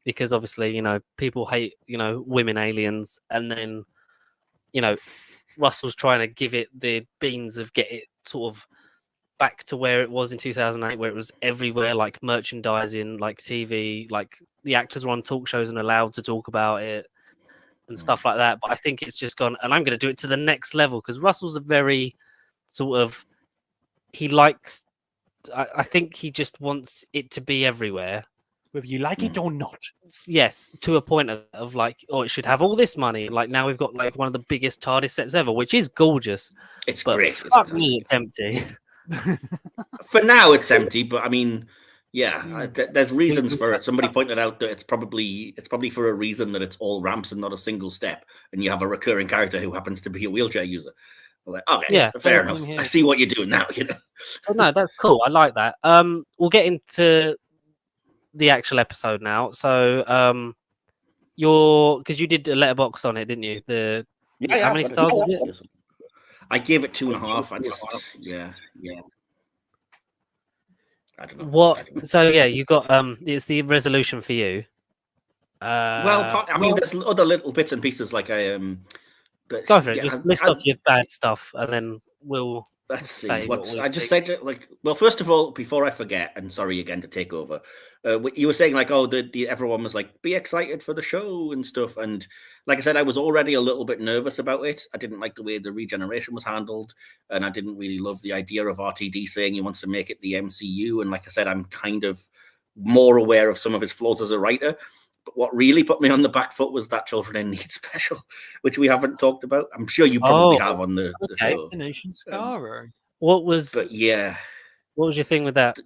because obviously, people hate, women aliens. And then, Russell's trying to give it the beans of get it sort of back to where it was in 2008, where it was everywhere, like merchandising, like TV, like the actors were on talk shows and allowed to talk about it and stuff like that. But I think it's just gone, and I'm going to do it to the next level, because Russell's a very sort of, he likes, I think he just wants it to be everywhere, whether you like it or not. Yes, to a point of like, it should have all this money. Like now we've got like one of the biggest TARDIS sets ever, which is gorgeous. It's great. Fuck me, it's empty. For now, it's empty, but I mean, there's reasons for it. Somebody pointed out that it's probably for a reason that it's all ramps and not a single step, and you have a recurring character who happens to be a wheelchair user. We're like, okay, fair enough. I see what you're doing now. Oh, no, that's cool. I like that. We'll get into the actual episode now. So, because you did a letterbox on it, didn't you? How many stars was it? I gave it 2.5. I just, I don't know. What? So you got it's the resolution for you. Well, I mean, there's other little bits and pieces like but go for it. Just list off your bad stuff, and then we'll. Let's see. I just said, like, well, first of all, before I forget, and sorry again to take over, you were saying like, oh, everyone was like, be excited for the show and stuff, and like I said, I was already a little bit nervous about it. I didn't like the way the regeneration was handled, and I didn't really love the idea of RTD saying he wants to make it the MCU. And like I said, I'm kind of more aware of some of his flaws as a writer. But what really put me on the back foot was that Children in Need special, which we haven't talked about. I'm sure you probably have on the show. Destination Scarrow. What was what was your thing with that?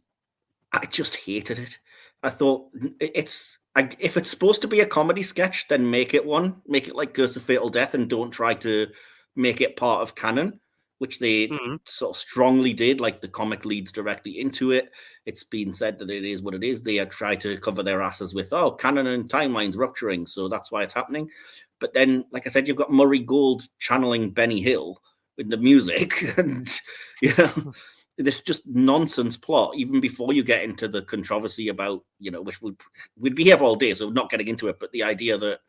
I just hated it. I thought if it's supposed to be a comedy sketch, then make it one. Make it like Curse of Fatal Death, and don't try to make it part of canon, which they sort of strongly did. Like the comic leads directly into it. It's been said that it is what it is. They have tried to cover their asses with, canon and timelines rupturing, so that's why it's happening. But then, like I said, you've got Murray Gold channeling Benny Hill with the music, and this just nonsense plot. Even before you get into the controversy about, which we'd be here for all day, so not getting into it. But the idea that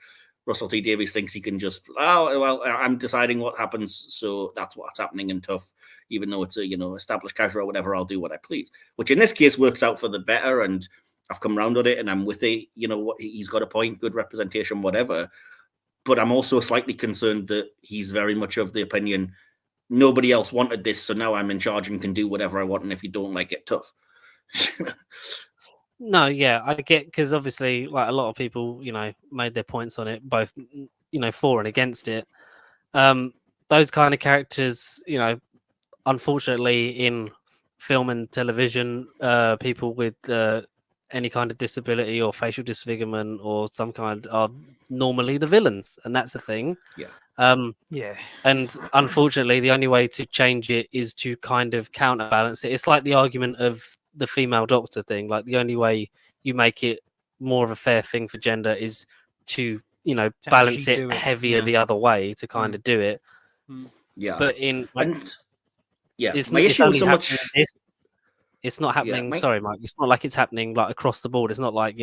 Russell T Davies thinks he can just, oh well, I'm deciding what happens, so that's what's happening in Tough, even though it's a established character or whatever. I'll do what I please, which in this case works out for the better, and I've come round on it, and I'm with it. What he's got a point, good representation, whatever. But I'm also slightly concerned that he's very much of the opinion nobody else wanted this, so now I'm in charge and can do whatever I want, and if you don't like it, tough. No, yeah, I get, because obviously, like, a lot of people, made their points on it, both, for and against it. Those kind of characters, unfortunately, in film and television, people with any kind of disability or facial disfigurement or some kind are normally the villains, and that's a thing. Yeah. And unfortunately, the only way to change it is to kind of counterbalance it. It's like the argument of the female doctor thing. Like, the only way you make it more of a fair thing for gender is to balance it heavier the other way to kind of do it. Yeah. But in it's issue so much. It's not happening. Sorry, Mike. It's not like it's happening like across the board. It's not like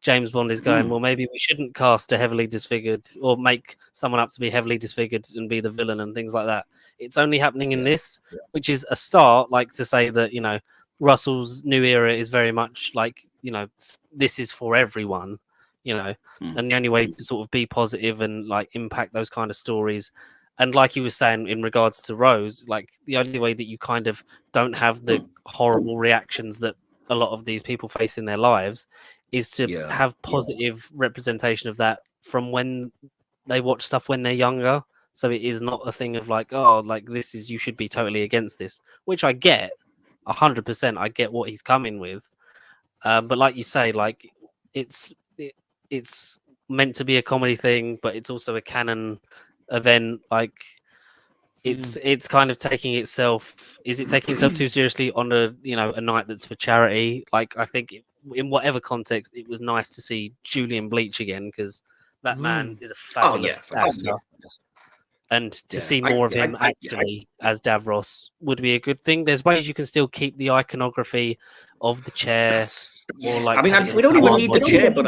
James Bond is going, well, maybe we shouldn't cast a heavily disfigured or make someone up to be heavily disfigured and be the villain and things like that. It's only happening in this, which is a start. Like, to say that Russell's new era is very much like this is for everyone. And the only way to sort of be positive and like impact those kind of stories. And like you were saying in regards to Rose, like, the only way that you kind of don't have the horrible reactions that a lot of these people face in their lives is to have positive representation of that from when they watch stuff when they're younger. So it is not a thing of like, oh, like, this is, you should be totally against this, which I get 100%. I get what he's coming with. But like you say, like, it's meant to be a comedy thing, but it's also a canon event. Like, it's kind of taking itself. Is it taking itself too seriously on a night that's for charity? Like, I think in whatever context, it was nice to see Julian Bleach again, because that man is a fabulous actor. And to see more of him actually as Davros would be a good thing. There's ways you can still keep the iconography of the chair. Or like, we don't even need the chair, but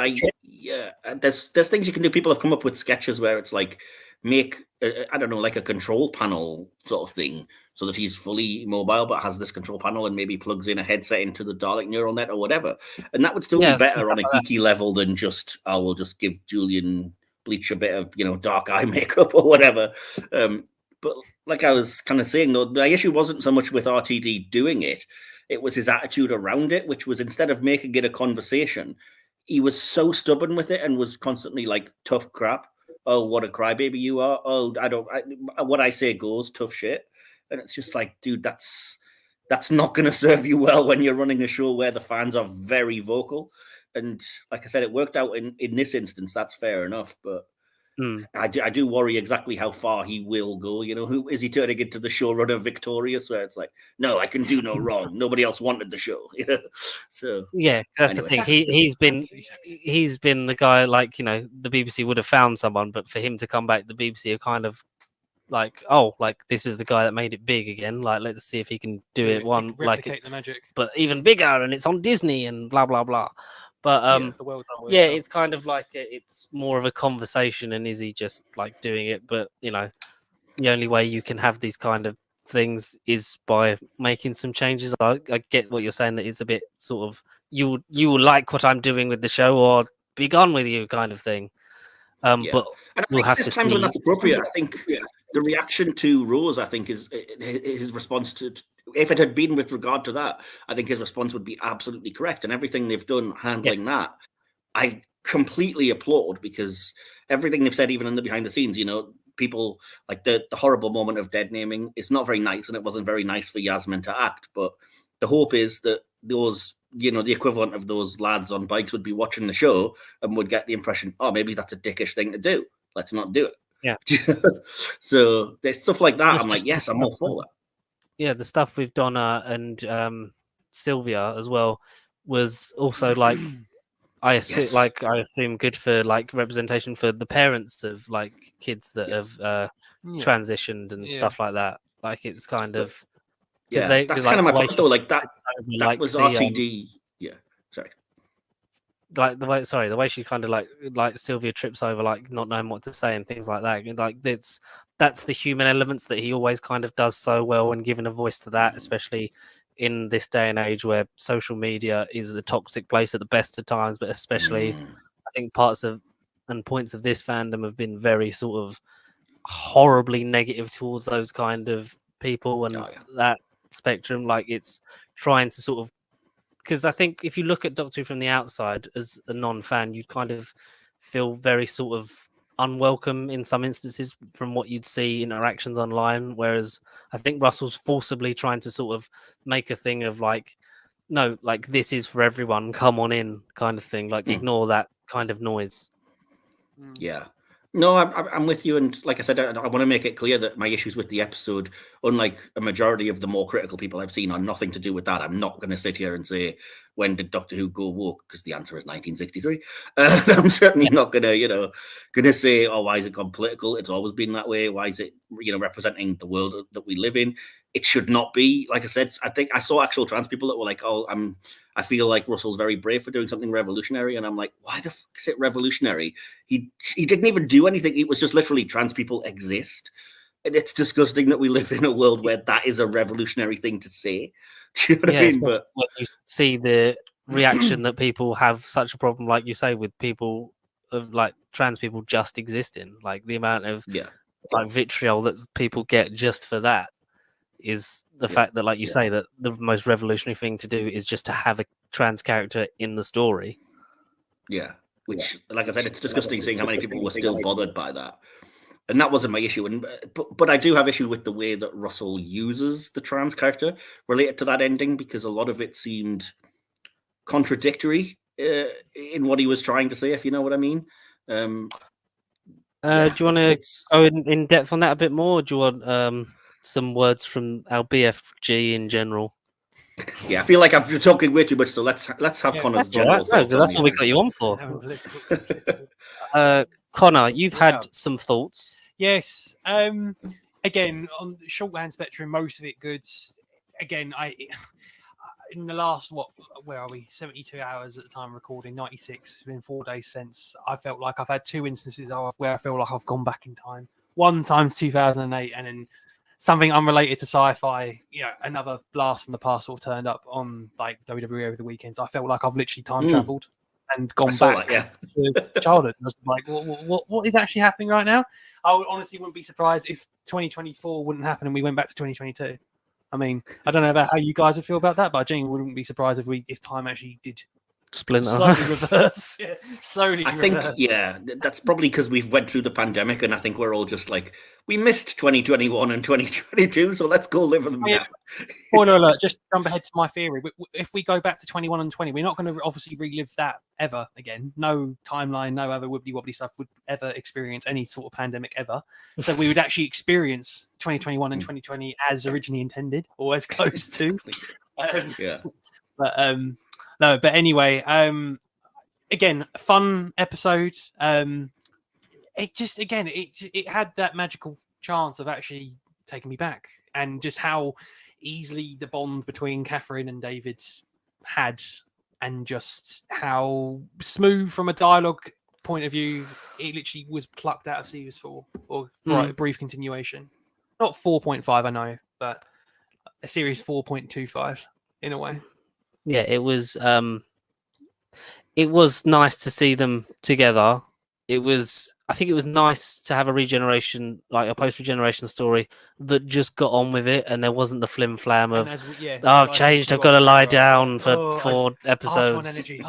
there's things you can do. People have come up with sketches where it's like, make I don't know, like a control panel sort of thing, so that he's fully mobile but has this control panel and maybe plugs in a headset into the Dalek neural net or whatever, and that would still be better on a geeky level than just we'll just give Julian Bleach a bit of dark eye makeup or whatever. But like I was kind of saying, though, my issue wasn't so much with RTD doing it, it was his attitude around it, which was, instead of making it a conversation, he was so stubborn with it and was constantly like, tough crap. Oh, what a crybaby you are. Oh, what I say goes, tough shit. And it's just like, dude, that's not going to serve you well when you're running a show where the fans are very vocal. And like I said, it worked out in this instance. That's fair enough. But I do worry exactly how far he will go. Who is he turning into, the showrunner victorious, where it's like, no, I can do no wrong. Nobody else wanted the show. So yeah, that's anyway. The thing. He's been the guy, like, the BBC would have found someone, but for him to come back, the BBC are kind of like, oh, like, this is the guy that made it big again. Like, let's see if he can do it replicate the magic, but even bigger, and it's on Disney and blah blah blah. But the world's it's kind of like it's more of a conversation, and is he just like doing it? But the only way you can have these kind of things is by making some changes. I get what you're saying, that it's a bit sort of, you will like what I'm doing with the show, or be gone with you kind of thing. But we'll have to times when that's appropriate. I think the reaction to Rose, I think, is his response to. If it had been with regard to that, I think his response would be absolutely correct. And everything they've done handling that, I completely applaud, because everything they've said, even in the behind the scenes, people like the horrible moment of dead naming, it's not very nice, and it wasn't very nice for Yasmin to act. But the hope is that those, the equivalent of those lads on bikes would be watching the show and would get the impression, oh, maybe that's a dickish thing to do. Let's not do it. Yeah. So there's stuff like that. I'm like, yes, I'm all for that. Yeah, the stuff with Donna and Sylvia as well was also like, I assume good for like representation for the parents of like kids that have transitioned and stuff like that. Like, it's kind of that's kind of my point though. Like that was RTD. Sorry. like the way she kind of like Sylvia trips over, like not knowing what to say and things like that. Like that's the human elements that he always kind of does so well, and giving a voice to that, especially in this day and age where social media is a toxic place at the best of times, but especially I think parts of and points of this fandom have been very sort of horribly negative towards those kind of people and that spectrum. Like it's trying to sort of, because I think if you look at Doctor Who from the outside as a non-fan, you'd kind of feel very sort of unwelcome in some instances from what you'd see interactions online. Whereas I think Russell's forcibly trying to sort of make a thing of like, no, like this is for everyone, come on in kind of thing. Like ignore that kind of noise. Yeah. No, I'm with you. And like I said, I want to make it clear that my issues with the episode, unlike a majority of the more critical people I've seen, are nothing to do with that. I'm not going to sit here and say, when did Doctor Who go woke? Because the answer is 1963. I'm certainly not going to say, oh, why is it gone political? It's always been that way. Why is it, representing the world that we live in? It should not be. Like I said, I think I saw actual trans people that were like, oh, I feel like Russell's very brave for doing something revolutionary. And I'm like, why the fuck is it revolutionary? He didn't even do anything. It was just literally trans people exist. And it's disgusting that we live in a world where that is a revolutionary thing to say. Do you know what I mean? But when you see the reaction that people have such a problem, like you say, with people of like trans people just existing, like the amount of like vitriol that people get just for that is the fact that, like you say, that the most revolutionary thing to do is just to have a trans character in the story. Yeah, which, like I said, it's disgusting seeing how many people were still bothered by that. And that wasn't my issue. But I do have issue with the way that Russell uses the trans character related to that ending, because a lot of it seemed contradictory in what he was trying to say, if you know what I mean. Do you want to go in depth on that a bit more? Or do you want some words from our BFG in general? Yeah, I feel like I'm talking way too much, so let's have Connor's general thoughts. That's what we got you on for. Connor, you've had some thoughts. Yes. Again, on the shorthand spectrum, most of it good. Again, in the last, where are we? 72 hours at the time of recording, 96. It's been 4 days since. I felt like I've had two instances where I feel like I've gone back in time. One time's 2008, and then something unrelated to sci-fi, another blast from the past sort of turned up on like WWE over the weekends. I felt like I've literally time traveled and gone back to childhood. I was like, what is actually happening right now? I honestly wouldn't be surprised if 2024 wouldn't happen and we went back to 2022. I mean, I don't know about how you guys would feel about that, but I genuinely wouldn't be surprised if time actually did splinter, slowly reverse. Slowly. I think, that's probably because we've went through the pandemic, and I think we're all just like, we missed 2021 and 2022, so let's go live in them now. Spoiler alert, just jump ahead to my theory. If we go back to 21 and 20, we're not going to obviously relive that ever again. No timeline, no other wibbly-wobbly stuff would ever experience any sort of pandemic ever. So we would actually experience 2021 and 2020 as originally intended, or as close to. But anyway, again, fun episode. It had that magical chance of actually taking me back, and just how easily the bond between Catherine and David had, and just how smooth from a dialogue point of view it literally was plucked out of Series 4, or brief continuation. Not 4.5, I know, but a Series 4.25 in a way. Yeah, it was nice to see them together. I think it was nice to have a regeneration, like a post-regeneration story that just got on with it, and there wasn't the flim flam of, I've changed, I've got to lie down for 4 episodes. Energy.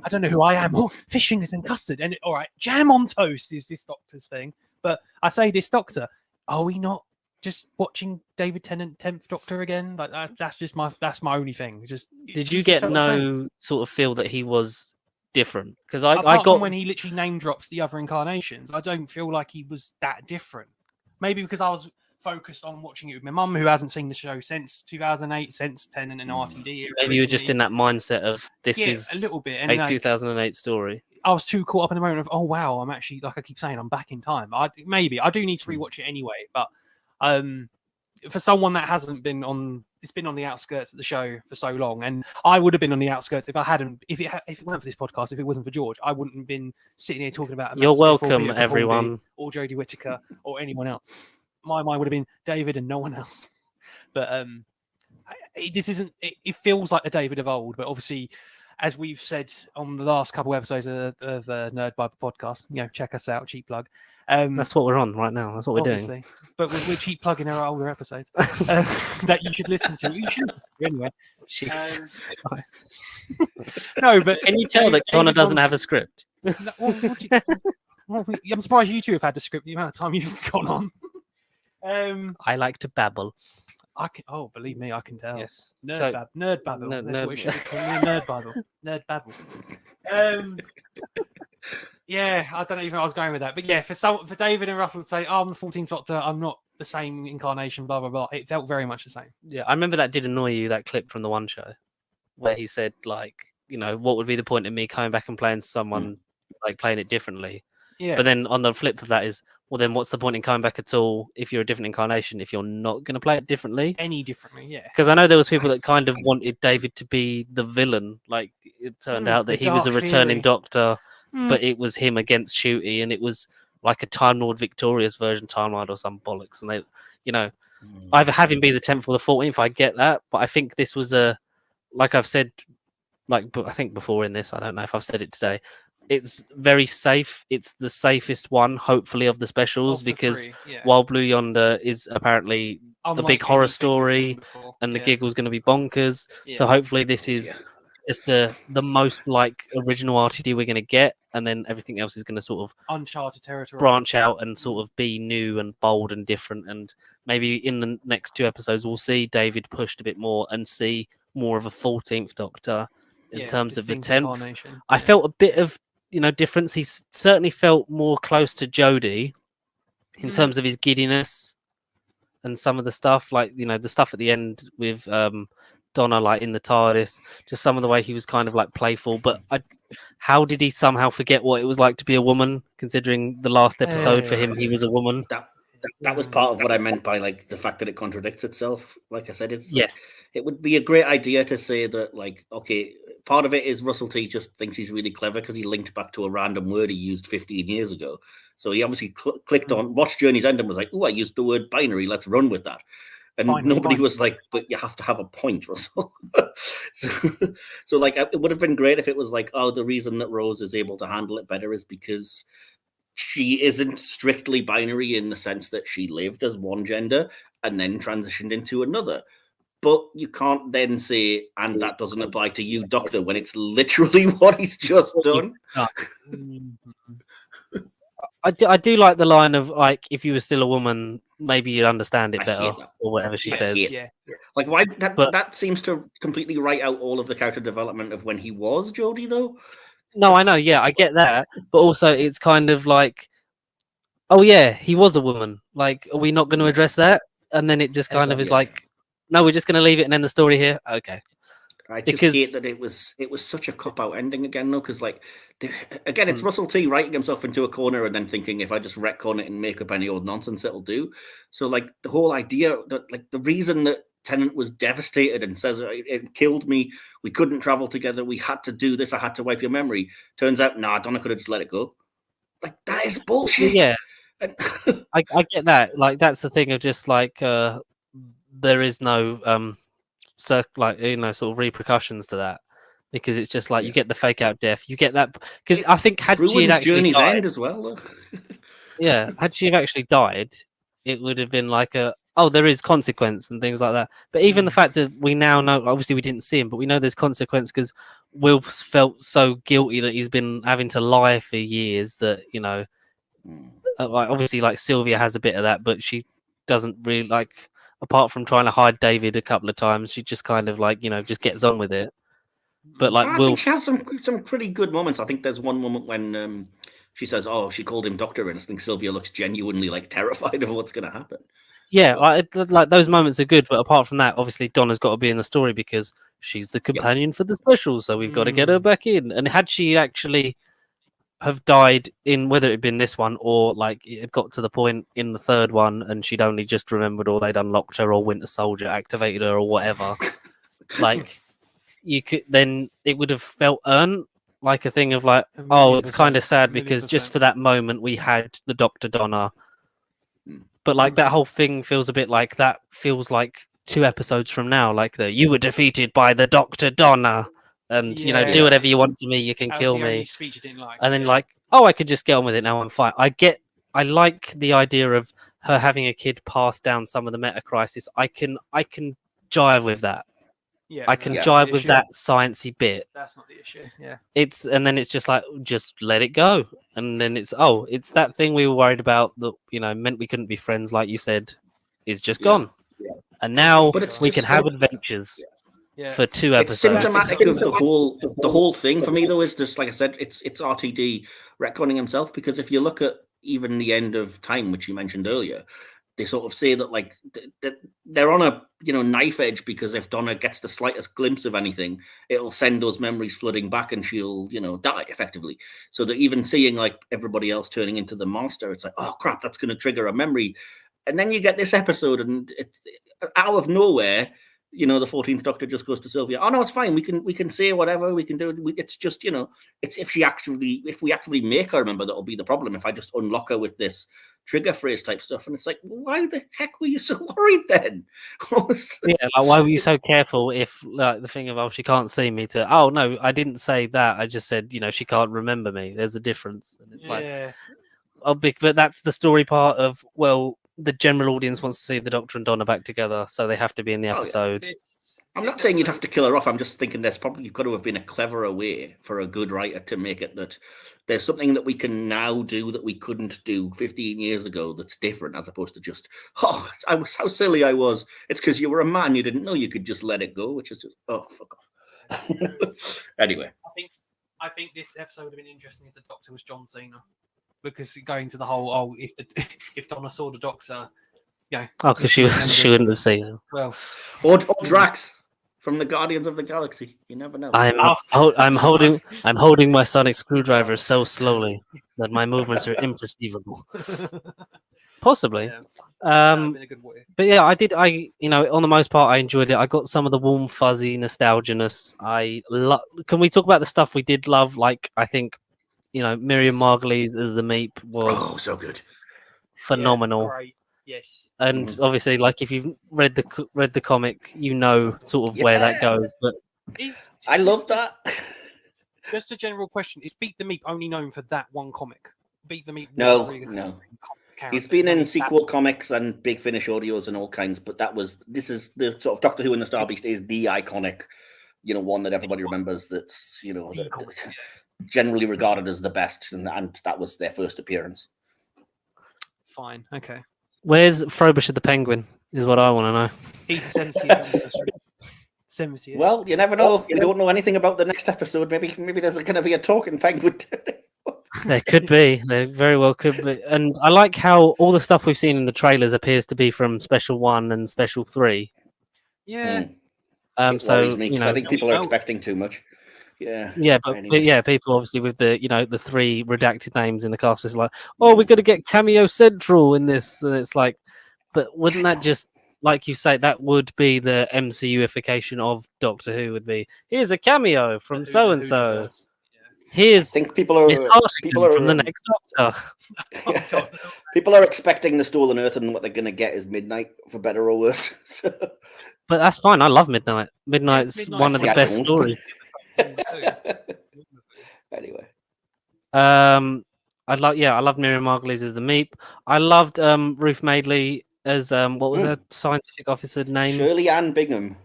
I don't know who I am. Fish fingers and custard. And all right, jam on toast is this Doctor's thing. But I say this Doctor, are we not just watching David Tennant 10th Doctor again? Like that's my only thing. Did you get no sort of feel that he was different? Because I got when he literally name drops the other incarnations, I don't feel like he was that different. Maybe because I was focused on watching it with my mum, who hasn't seen the show since 2008, since Tennant and RTD. Maybe you were just in that mindset of this is a little bit a 2008 story. I was too caught up in the moment of, oh wow, I'm actually, like I keep saying, I'm back in time. I do need to rewatch it anyway, but for someone that hasn't been on, it's been on the outskirts of the show for so long, and I would have been on the outskirts if I hadn't, if it weren't for this podcast, if it wasn't for George, I wouldn't have been sitting here talking about. You're welcome, everyone, or Jodie Whittaker, or anyone else. My mind would have been David and no one else. But this isn't. It feels like the David of old, but obviously, as we've said on the last couple of episodes of the Nerd Bible podcast, check us out, cheap plug. That's what we're on right now. That's what we're doing. But we're cheap plugging our older episodes that you should listen to. You should listen to anyway. Jesus Christ. No, but can you tell that Connor doesn't have a script? I'm surprised you two have had the script the amount of time you've gone on. I like to babble. I can. Oh, believe me, I can tell. Yes. Nerd babble. That's what it should be called. Nerd babble. Nerd babble. Yeah, I don't know even where I was going with that, but yeah, for David and Russell to say, "Oh, I'm the 14th Doctor. I'm not the same incarnation." Blah blah blah. It felt very much the same. Yeah, I remember that did annoy you. That clip from the one show where he said, like, what would be the point of me coming back and playing someone like playing it differently? Yeah. But then on the flip of that is, well, then what's the point in coming back at all if you're a different incarnation, if you're not going to play it differently? Any differently, yeah. Because I know there was people that kind of wanted David to be the villain. Like, it turned out that he was a returning Doctor, but it was him against Shooty, and it was like a Time Lord Victorious version Time Lord or some bollocks. And they, either have him be the 10th or the 14th, I get that. But I think this was like I've said, I think before in this, I don't know if I've said it today, it's very safe. It's the safest one, hopefully, of the specials, because while Blue Yonder is apparently the big horror story and the giggle's going to be bonkers. So hopefully this is just the most like original RTD we're going to get, and then everything else is going to sort of uncharted territory, branch out and sort of be new and bold and different. And maybe in the next 2 episodes we'll see David pushed a bit more and see more of a 14th Doctor in terms of the 10th. I felt a bit of difference. He certainly felt more close to Jodie in terms of his giddiness and some of the stuff, like the stuff at the end with Donna, like in the TARDIS, just some of the way he was kind of like playful. But how did he somehow forget what it was like to be a woman, considering the last episode for him he was a woman? That was part of what I meant by like the fact that it contradicts itself. Like I said, it's yes, it would be a great idea to say that, like, okay, part of it is Russell T just thinks he's really clever because he linked back to a random word he used 15 years ago. So he obviously clicked on, watched Journey's End and was like, "Oh, I used the word binary. Let's run with that." And nobody was like, "But you have to have a point, Russell." so like, it would have been great if it was like, "Oh, the reason that Rose is able to handle it better is because she isn't strictly binary in the sense that she lived as one gender and then transitioned into another." But you can't then say, "And that doesn't apply to you, Doctor," when it's literally what he's just done. I do like the line of, like, if you were still a woman, maybe you'd understand it better, or whatever she says. Yeah. Like, why that seems to completely write out all of the character development of when he was Jodie, though. No, I know, yeah, I get that. But also, it's kind of like, oh, yeah, he was a woman. Like, are we not going to address that? And then it just kind of is like, no, we're just going to leave it and end the story here. Okay. I just hate that it was such a cop-out ending again, though, because, like, again, it's Russell T writing himself into a corner and then thinking, if I just retcon it and make up any old nonsense, it'll do. So, like, the whole idea that, like, the reason that Tennant was devastated and says, "It killed me, we couldn't travel together, we had to do this, I had to wipe your memory," turns out, nah, Donna could have just let it go. Like, that is bullshit. Yeah. I get that. Like, that's the thing of just, like, there is no sort of repercussions to that, because it's just like you get the fake out death, you get that, because I think had she had actually Journey's died, End as well. yeah, had she actually died, it would have been like there is consequence and things like that. But even the fact that we now know, obviously we didn't see him, but we know there's consequence because Will felt so guilty that he's been having to lie for years that like, obviously, like, Sylvia has a bit of that, but she doesn't really, like, apart from trying to hide David a couple of times, she just kind of, like, just gets on with it. But, like, I think she has some pretty good moments. I think there's one moment when she says, "Oh, she called him Doctor," and I think Sylvia looks genuinely, like, terrified of what's going to happen. Yeah, like those moments are good, but apart from that, obviously Donna's got to be in the story because she's the companion for the special, so we've got to get her back in. And had she actually have died in, whether it had been this one or like it had got to the point in the third one and she'd only just remembered, or they'd unlocked her, or Winter Soldier activated her, or whatever. Like, you could, then it would have felt earned, like a thing of like, oh, it's kind of sad because just for that moment we had the Dr. Donna. But like that whole thing feels a bit like that. Feels like 2 episodes from now, like you were defeated by the Dr. Donna. And do whatever you want to me. You can kill me. Speech you didn't like. And then like, oh, I could just get on with it now. I'm fine. I like the idea of her having a kid pass down some of the meta crisis. I can jive with that. Yeah, I can jive with that sciencey bit. That's not the issue. Yeah. And then it's just like, just let it go. And then it's that thing we were worried about that meant we couldn't be friends, like you said, is just gone. Yeah. And now we can have adventures. Yeah. For 2 episodes. It's symptomatic of the whole thing for me, though. Is just like I said, it's RTD retconning himself, because if you look at even the end of Time, which you mentioned earlier, they sort of say that like they're on a knife edge, because if Donna gets the slightest glimpse of anything, it'll send those memories flooding back, and she'll die effectively. So that even seeing like everybody else turning into the monster, it's like, oh crap, that's going to trigger a memory. And then you get this episode, and it's out of nowhere. The 14th Doctor just goes to Sylvia. Oh no, it's fine. We can say whatever we can do. It's just it's if we actually make her remember, that'll be the problem. If I just unlock her with this trigger phrase type stuff, and it's like, why the heck were you so worried then? Like, why were you so careful? If like the thing of she can't see me, to no, I didn't say that. I just said she can't remember me. There's a difference, and it's like but that's the story part of the general audience wants to see the Doctor and Donna back together, so they have to be in the episode. I'm not saying you'd have to kill her off. I'm just thinking there's probably got to have been a cleverer way for a good writer to make it that there's something that we can now do that we couldn't do 15 years ago that's different, as opposed to just, how silly I was. It's because you were a man. You didn't know you could just let it go, which is just, fuck off. Anyway. I think this episode would have been interesting if the Doctor was John Cena. Because going to the whole, if Donna saw the Doctor, because she wouldn't have seen him. Well, or Drax from the Guardians of the Galaxy. You never know. I'm holding my sonic screwdriver so slowly that my movements are imperceivable. Possibly. But yeah, I did. On the most part, I enjoyed it. I got some of the warm, fuzzy nostalgia-ness. Can we talk about the stuff we did love? Like, I think. Miriam Margolyes as the Meep was so good, phenomenal. Yeah, great. Yes, and obviously, like if you've read the comic, sort of where that goes. But I love that. Just a general question: is Beat the Meep only known for that one comic? Beat the Meep? No. He's been in sequel comics and Big Finish audios and all kinds, but this is the sort of Doctor Who and the Star Beast is the iconic, one that everybody remembers. That's generally regarded as the best, and that was their first appearance. Fine, okay. Where's Frobisher the Penguin? Is what I want to know. He's 70th. 70th. Well, you never know. You don't know anything about the next episode. Maybe there's going to be a talking penguin. There could be. There very well could be. And I like how all the stuff we've seen in the trailers appears to be from Special 1 and Special 3. Yeah. So me, I think people are expecting too much. Yeah, but people obviously with the the 3 redacted names in the cast is like, we're going to get Cameo Central in this, and it's like, but wouldn't that just, like you say, that would be the MCUification of Doctor Who? Would be, here's a cameo from so and so. Here's I think people are from the next Doctor. People are expecting the Stolen Earth, and what they're going to get is Midnight, for better or worse. But that's fine. I love Midnight. Midnight's one of the best stories. Anyway, I loved Miriam Margolyes as the Meep. I loved Ruth Madeley as what was her scientific officer name? Shirley Ann Bingham.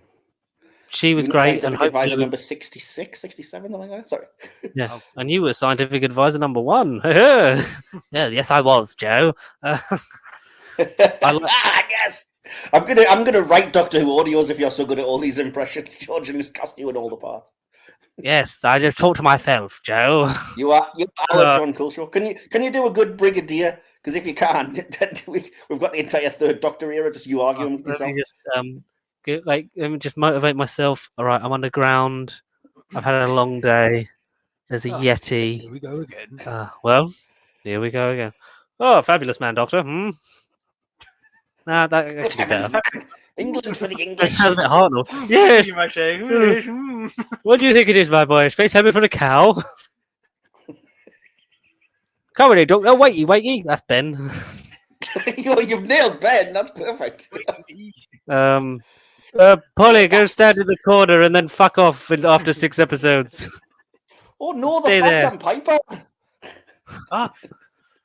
She was great, and advisor number 66, 67, something like that. Sorry. Yeah, and you were scientific advisor number 1. Yeah, yes, I was, Joe. I guess I'm gonna write Doctor Who audios if you're so good at all these impressions, George, and just cast you in all the parts. Yes, I just talk to myself, Joe. You are John Culshaw. Can you do a good Brigadier? Because if you can't, then we've got the entire Third Doctor era. Just you arguing with yourself. Just motivate myself. All right, I'm underground. I've had a long day. There's a Here Yeti. we go again. Well, here we go again. Oh, fabulous man, Doctor. Nah, that Good could be heavens, better. man. England for the That English. sounds a bit hard. Yes. What do you think it is, my boy? Space heaven for the cow? Come here, Doctor. Oh, waity. That's Ben. You've nailed Ben. That's perfect. Polly, go stand in the corner and then fuck off after 6 episodes. Oh no, Stay the there. Phantom Piper.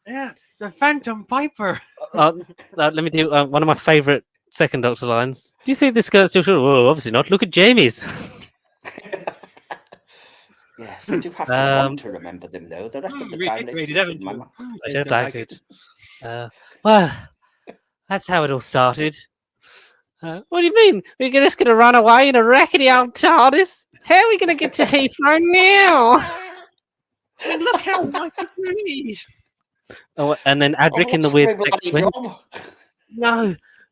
Yeah, the Phantom Piper. Let me do one of my favourite second Doctor lines. Do you think this skirt's still short? Oh, obviously not. Look at Jamie's. Yes, I do have to want to remember them though. The rest of the time, they slip in my mind. I don't like it. Well, that's how it all started. What do you mean? We're just going to run away in a rackety old TARDIS? How are we going to get to Heathrow now? I mean, look how white it is. Oh, and then Adric in the weird sex twin.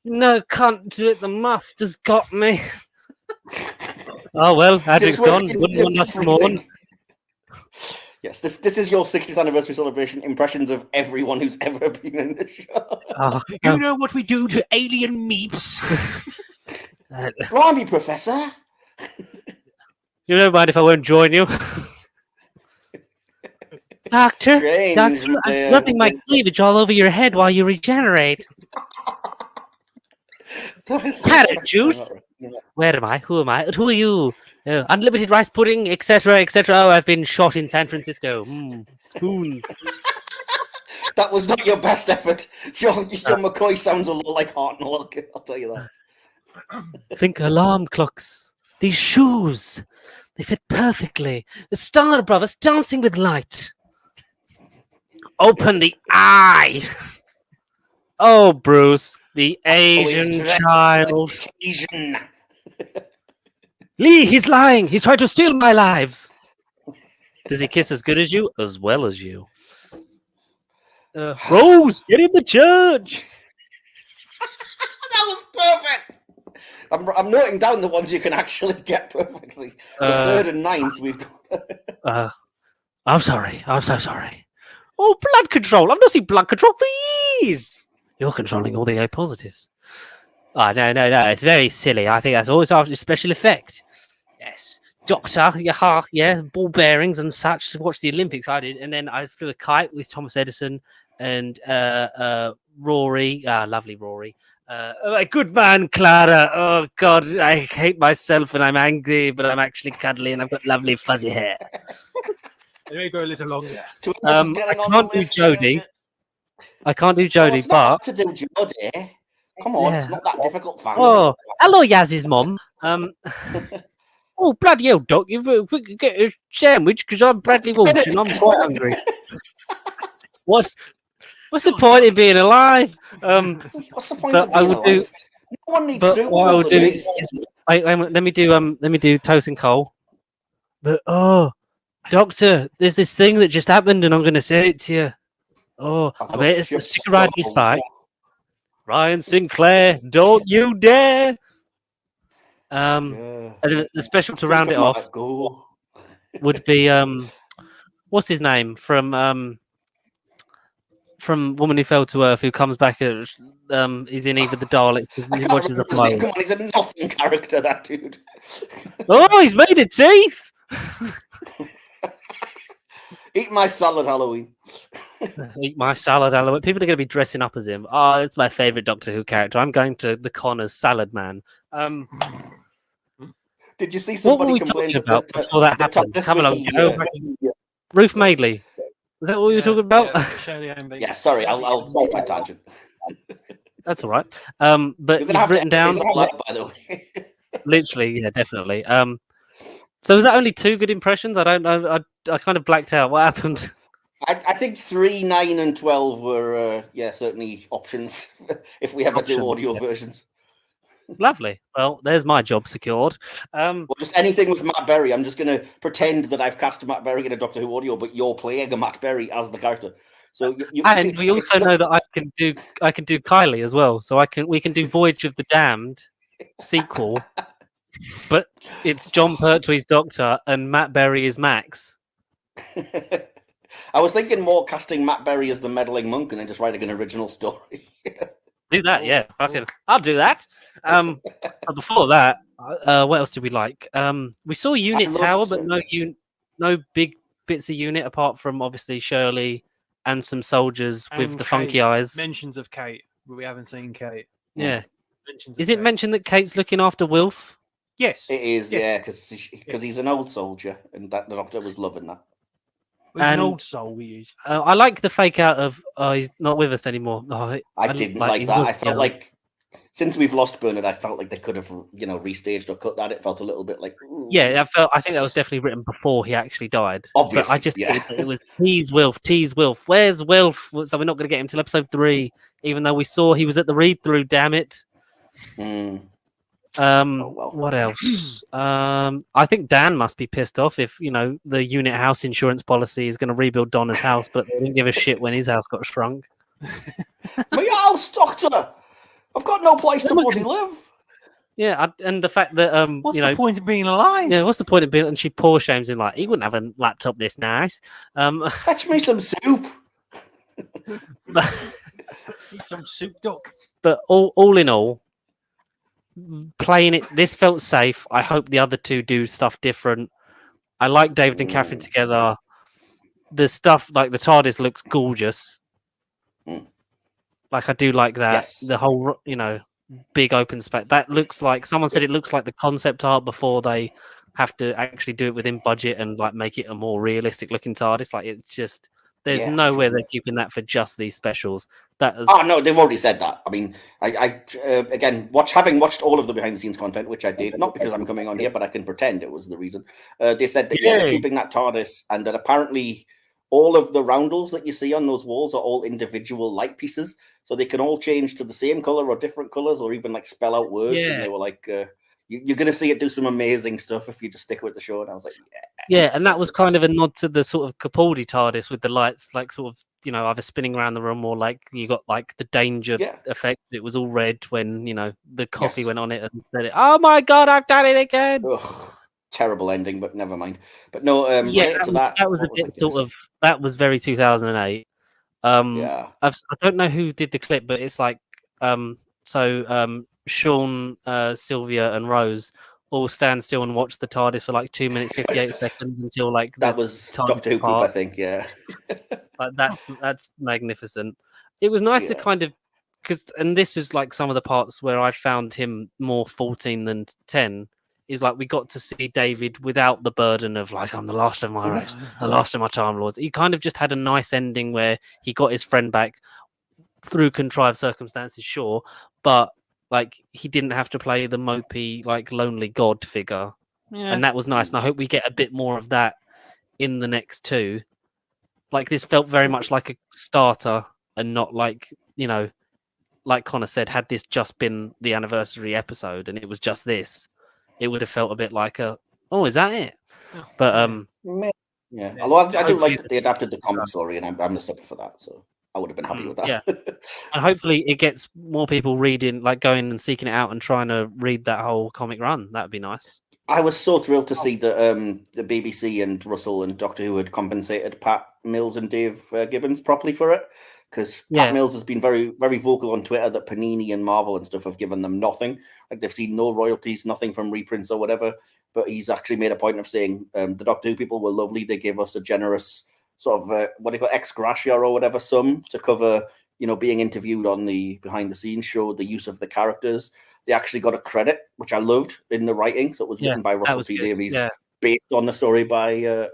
No, can't do it. The must has got me. Oh well, Adric's gone. Wouldn't one last mourn? Yes, this is your 60th anniversary celebration. Impressions of everyone who's ever been in the show. You know what we do to alien meeps? Blimey, Professor. You don't mind if I won't join you? Doctor, I'm rubbing my cleavage all over your head while you regenerate. Carrot juice? Where am I? Who am I? Who are you? Unlimited rice pudding, etc., etc. Oh, I've been shot in San Francisco. Spoons. That was not your best effort. Your McCoy sounds a lot like Hartnell. I'll tell you that. Think alarm clocks. These shoes. They fit perfectly. The Star Brothers dancing with light. Open the eye. Oh, Bruce, the Asian child. Asian. Lee, he's lying. He's trying to steal my lives. Does he kiss as good as you? As well as you. Rose, get in the church. That was perfect. I'm noting down the ones you can actually get perfectly. The third and ninth we've got. I'm sorry. I'm so sorry. Oh, blood control. I've not seen blood control for years. You're controlling all the A positives. Oh, no. It's very silly. I think that's always after a special effect. Yes. Doctor, yeah, ball bearings and such. Watch the Olympics, I did. And then I flew a kite with Thomas Edison and Rory. Lovely Rory. My good man, Clara. Oh, God, I hate myself and I'm angry, but I'm actually cuddly and I've got lovely fuzzy hair. Let me go a little longer. I can't do Jodie. I can't do Jodie, it's not to do Jodie. Come on, it's not that difficult, fam. Oh, hello, Yaz's mum. Oh, bloody hell, Doc! You get a sandwich because I'm Bradley Walsh and I'm quite hungry. What's the point in being alive? What's the point of being alive? No one needs soup. What I will do is, let me do toast and coal. But Doctor, there's this thing that just happened, and I'm going to say it to you. Oh, I bet it's the sick ride this bike. Ryan Sinclair, don't you dare! And then the special to round it off would be what's his name from Woman Who Fell to Earth, who comes back as he's in either the Daleks, he watches the fire. Come on, he's a nothing character, that dude. Oh, he's made it teeth. Eat my salad, Halloween. Eat my salad, Halloween. People are going to be dressing up as him. Oh, it's my favorite Doctor Who character. I'm going to the con as Salad Man. Did you see somebody what were we complain about before that happened? Come along, Ruth Madeley. Is that what we were talking about? Yeah, sorry, I'll keep my tangent. That's all right. But you've written down, by the way. Literally, yeah, definitely. So was that only 2 good impressions? I don't know. I kind of blacked out. What happened? I think 3, 9, and 12 were certainly options if we ever do audio versions. Lovely. Well, there's my job secured. Well, just anything with Matt Berry. I'm just going to pretend that I've cast Matt Berry in a Doctor Who audio, but you're playing a Matt Berry as the character. So and we also know that I can do Kylie as well. So we can do Voyage of the Damned sequel, but it's John Pertwee's Doctor and Matt Berry is Max. I was thinking more casting Matt Berry as the meddling monk and then just writing an original story. Do that, yeah. Fucking, I'll do that. But before that, what else did we like? We saw Unit Tower, but no big bits of unit apart from obviously Shirley and some soldiers with the Kate. funky eyes. Mentions of Kate, but we haven't seen Kate. Yeah. Mentions Is it mentioned that Kate's looking after Wilf? Yes, it is. Yes. Yeah, because he's an old soldier, and that the Doctor was loving that. An old soul we use. I like the fake out of he's not with us anymore. I didn't like that. I felt like since we've lost Bernard, I felt like they could have restaged or cut that. It felt a little bit like yeah. I think that was definitely written before he actually died. Obviously, but I just it was tease Wilf. Where's Wilf? So we're not going to get him till episode 3, even though we saw he was at the read through. Damn it. What else? I think Dan must be pissed off if the unit house insurance policy is going to rebuild Donna's house, but they didn't give a shit when his house got shrunk. My house, Doctor. I've got no place to bloody live. Yeah, and the fact that what's the point of being alive? Yeah, what's the point of being? And she poor shames him like he wouldn't have a laptop this nice. Fetch me some soup. Some soup, Doc. But all in all, playing it, this felt safe. I hope the other two do stuff different. I like David and Catherine together. The stuff like the TARDIS looks gorgeous. Like I do like that. Yes. The whole big open space. That looks like someone said it looks like the concept art before they have to actually do it within budget and like make it a more realistic looking TARDIS. Like it's just there's no way they're keeping that for just these specials. That is... Oh no, they've already said that. I mean, I again having watched all of the behind the scenes content, which I did, not because I'm coming on here, but I can pretend it was the reason. They said that they're keeping that TARDIS, and that apparently all of the roundels that you see on those walls are all individual light pieces, so they can all change to the same color or different colors, or even like spell out words. And they were like, "You're going to see it do some amazing stuff if you just stick with the show." And I was like, "Yeah." And that was kind of a nod to the sort of Capaldi TARDIS with the lights, like sort of either spinning around the room or like you got like the danger effect. It was all red when the coffee went on it and said, "Oh my god, I've done it again." Ugh. Terrible ending, but never mind. But no, that was a bit sort of that was very 2008. I don't know who did the clip, but it's like Sean, Sylvia, and Rose all stand still and watch the TARDIS for like 2 minutes 58 seconds until like that was Doctor Who poop, I think. Yeah, like, that's magnificent. It was nice to kind of and this is like some of the parts where I found him more 14 than 10. Is like we got to see David without the burden of like I'm the last of my race, the last of my Time Lords. He kind of just had a nice ending where he got his friend back through contrived circumstances, sure, but like he didn't have to play the mopey, like lonely god figure, and that was nice. And I hope we get a bit more of that in the next two. Like this felt very much like a starter, and not like like Connor said, had this just been the anniversary episode and it was just this. It would have felt a bit like is that it? But although I do like that they adapted the comic story, and I'm a sucker for that, so I would have been happy with that. Yeah, and hopefully it gets more people reading, like going and seeking it out and trying to read that whole comic run. That'd be nice. I was so thrilled to see that the BBC and Russell and Doctor Who had compensated Pat Mills and Dave Gibbons properly for it. Because Pat Mills has been very, very vocal on Twitter that Panini and Marvel and stuff have given them nothing. Like they've seen no royalties, nothing from reprints or whatever. But he's actually made a point of saying the Doctor Who people were lovely. They gave us a generous sort of what do you call ex gratia or whatever sum to cover, being interviewed on the behind the scenes show, the use of the characters. They actually got a credit, which I loved in the writing. So it was written by Russell T Davies, based on the story by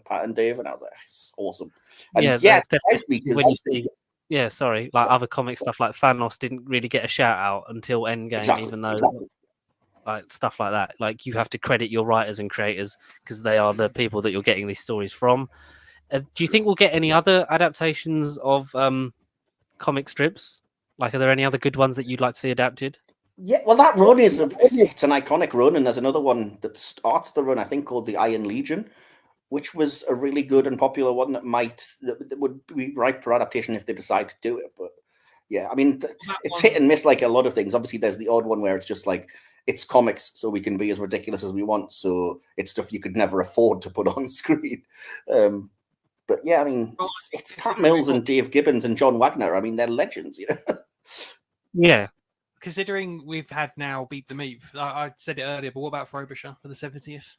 Pat and Dave, and I was like, it's awesome. And that's definitely when you see. Yeah, sorry. Like other comic stuff, like Thanos didn't really get a shout out until Endgame, even though like stuff like that. Like you have to credit your writers and creators because they are the people that you're getting these stories from. Do you think we'll get any other adaptations of comic strips? Like, are there any other good ones that you'd like to see adapted? Yeah, well, that run it's an iconic run, and there's another one that starts the run, I think, called the Iron Legion, which was a really good and popular one that would be ripe for adaptation if they decide to do it. But Yeah, I mean, it's hit and miss like a lot of things. Obviously, there's the odd one where it's just like, it's comics, so we can be as ridiculous as we want. So it's stuff you could never afford to put on screen. But yeah, I mean, it's Pat Mills and Dave Gibbons and John Wagner. I mean, they're legends, you know? Yeah. Considering we've had now Beat the Meep, I said it earlier, but what about Frobisher for the 70th?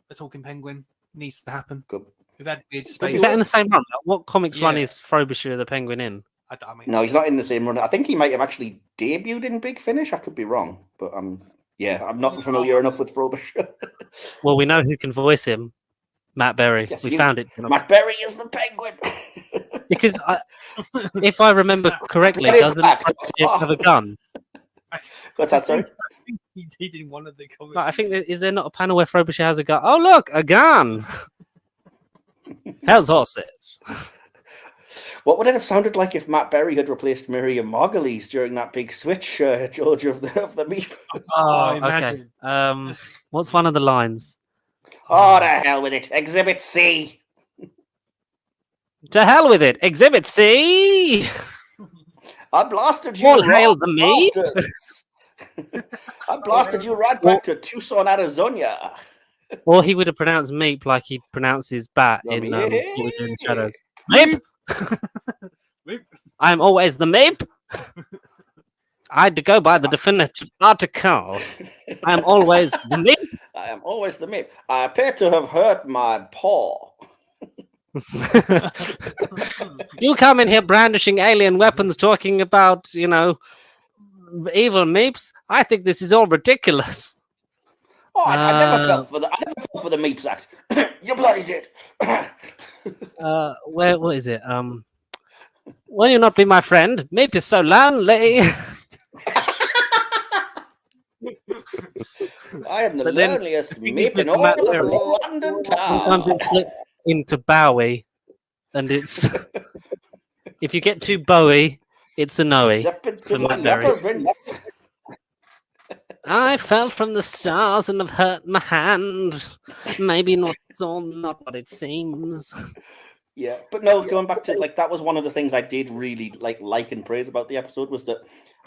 The Talking Penguin needs to happen. Good. We've had weird space. Is that in the same run? What comics run is Frobisher the Penguin in? I mean, no, he's not in the same run. I think he might have actually debuted in Big Finish. I could be wrong, but I'm not familiar enough with Frobisher. Well, we know who can voice him. Matt Berry. Yes, we found it. Matt Berry is the Penguin. Because if I remember correctly, doesn't Frobisher have a gun? What's that, sorry? He did in one of the comics. I think is there not a panel where Frobisher has a gun? Oh, look, a gun. Hell's horses. What would it have sounded like if Matt Berry had replaced Miriam Margolyes during that big switch, George, of the Meep? Oh, imagine. Okay. What's one of the lines? Oh, to hell with it. Exhibit C. To hell with it. Exhibit C. I blasted you. All hail the Meep. I blasted you right back to Tucson, Arizona. Or he would have pronounced Meep like he pronounces bat in What We Do in the Shadows. Meep. I'm always the Meep. I had to go by the definitive article. I am always the Meep. I am always the Meep. I appear to have hurt my paw. You come in here brandishing alien weapons, talking about, evil Meeps. I think this is all ridiculous. Oh, I never fell for the Meeps act. You bloody did. What is it? Will you not be my friend? Meep is so lonely. I am the loneliest Meep in all of London town. Sometimes it slips into Bowie, and it's if you get too Bowie, it's a Noe. I fell from the stars and have hurt my hand. Maybe not what it seems. Yeah, but no, going back to that was one of the things I did really like and praise about the episode was that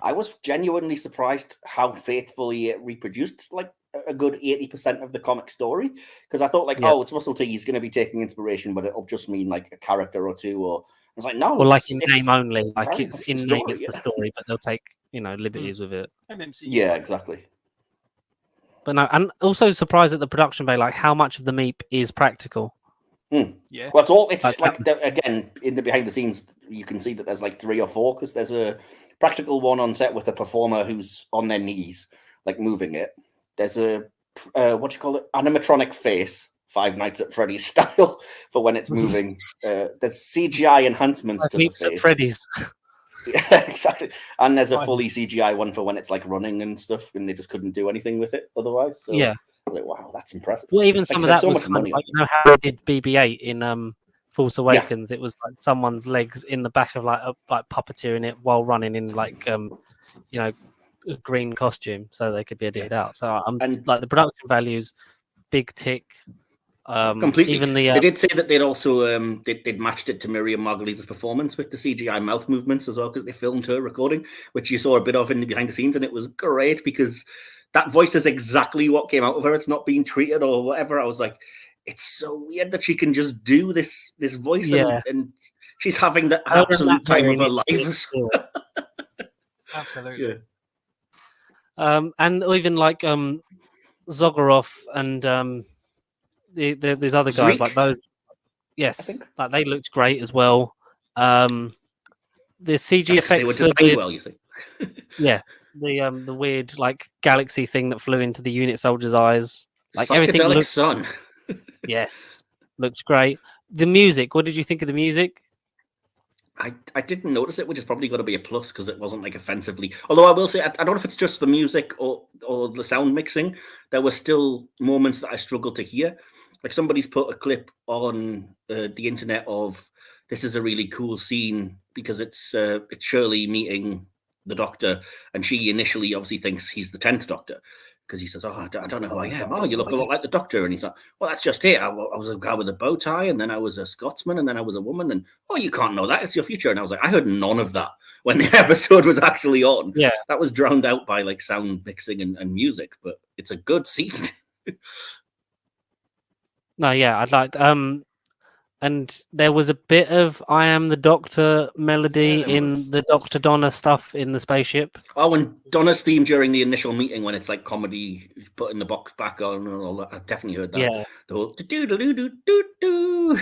I was genuinely surprised how faithfully it reproduced a good 80% of the comic story, because I thought it's Russell T, he's going to be taking inspiration, but it'll just mean a character or two, or I was like, no, or in name only, it's in name it's the story, but they'll take liberties with it. Yeah, exactly. But no, and also surprised at the production bay, how much of the Meep is practical. Yeah. Well, it's again, in the behind the scenes, you can see that there's 3 or 4, because there's a practical one on set with a performer who's on their knees, moving it. There's a animatronic face, Five Nights at Freddy's style, for when it's moving. There's CGI enhancements to the face. At Freddy's. Yeah, exactly. And there's a fully CGI one for when it's running and stuff, and they just couldn't do anything with it otherwise. So, yeah. Wow, that's impressive. Well, even some of that was kind of how they did BB-8 in Force Awakens. Yeah. It was someone's legs in the back of puppeteering it while running in a green costume, so they could be edited out. So the production values, big tick. Completely. Even they did say that they'd also they'd matched it to Miriam Margolyes' performance with the CGI mouth movements as well, because they filmed her recording, which you saw a bit of in the behind the scenes, and it was great because that voice is exactly what came out of her. It's not being treated or whatever. I was like, it's so weird that she can just do this voice, and she's having the absolute time of her life. Absolutely. Yeah. And even Zogorov and these other guys Zreek. those. Yes, they looked great as well. The CG effects they were designed well, you see. Yeah. The weird galaxy thing that flew into the unit soldier's eyes. Everything looked sun. Yes. Looks great. The music, what did you think of the music? I didn't notice it, which is probably got to be a plus because it wasn't offensively. Although I will say, I don't know if it's just the music or the sound mixing. There were still moments that I struggled to hear. Somebody's put a clip on the internet of this is a really cool scene because it's Shirley meeting the Doctor, and she initially obviously thinks he's the 10th Doctor, because he says, "Oh, I don't know who I am." "Oh, you look a lot like the Doctor," and he's like, "Well, that's just it. I was a guy with a bow tie, and then I was a Scotsman, and then I was a woman." And "Oh, you can't know that. It's your future." And I was like, I heard none of that when the episode was actually on. Yeah, that was drowned out by like sound mixing and music, but it's a good scene. No, yeah, I'd like and there was a bit of "I Am the Doctor" melody in the Dr. Donna stuff in the spaceship. Oh, and Donna's theme during the initial meeting when it's like comedy, putting the box back on and all that. I definitely heard that. Yeah. The whole do-do-do-do-do-do.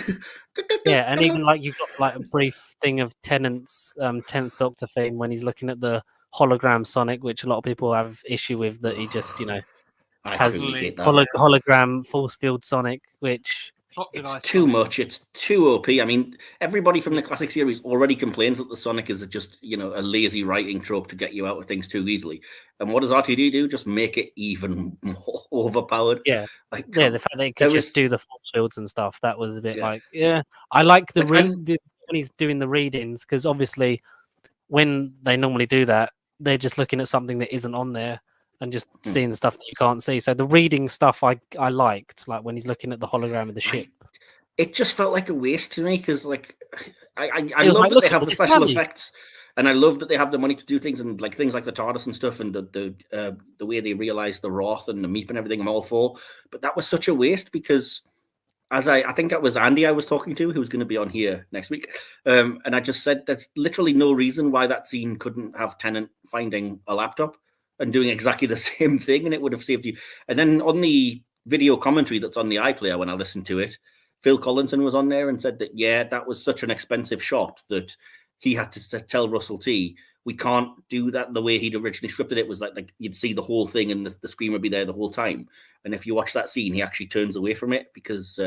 Yeah, and even like you've got like a brief thing of Tennant's 10th Doctor theme when he's looking at the hologram Sonic, which a lot of people have issue with, that he just, has hologram force field Sonic, which it's too much. It's too OP. I mean, everybody from the classic series already complains that the Sonic is just, a lazy writing trope to get you out of things too easily. And what does RTD do? Just make it even more overpowered. Yeah. The fact that he could just do the force fields and stuff, that was a bit I like when he's doing the readings, because obviously when they normally do that, they're just looking at something that isn't on there and just seeing the stuff that you can't see. So the reading stuff I liked, like when he's looking at the hologram of the ship. It just felt like a waste to me, because like I love that they have the special effects, and I love that they have the money to do things, and like things like the TARDIS and stuff, and the way they realize the Roth and the Meep and everything. I'm all for, but that was such a waste, because as I think that was Andy I was talking to, who's going to be on here next week, and I just said there's literally no reason why that scene couldn't have Tennant finding a laptop and doing exactly the same thing, and it would have saved you. And then on the video commentary that's on the iPlayer, when I listened to it, Phil Collinson was on there and said that, that was such an expensive shot that he had to tell Russell T, we can't do that the way he'd originally scripted it. It was like you'd see the whole thing and the screen would be there the whole time. And if you watch that scene, he actually turns away from it, because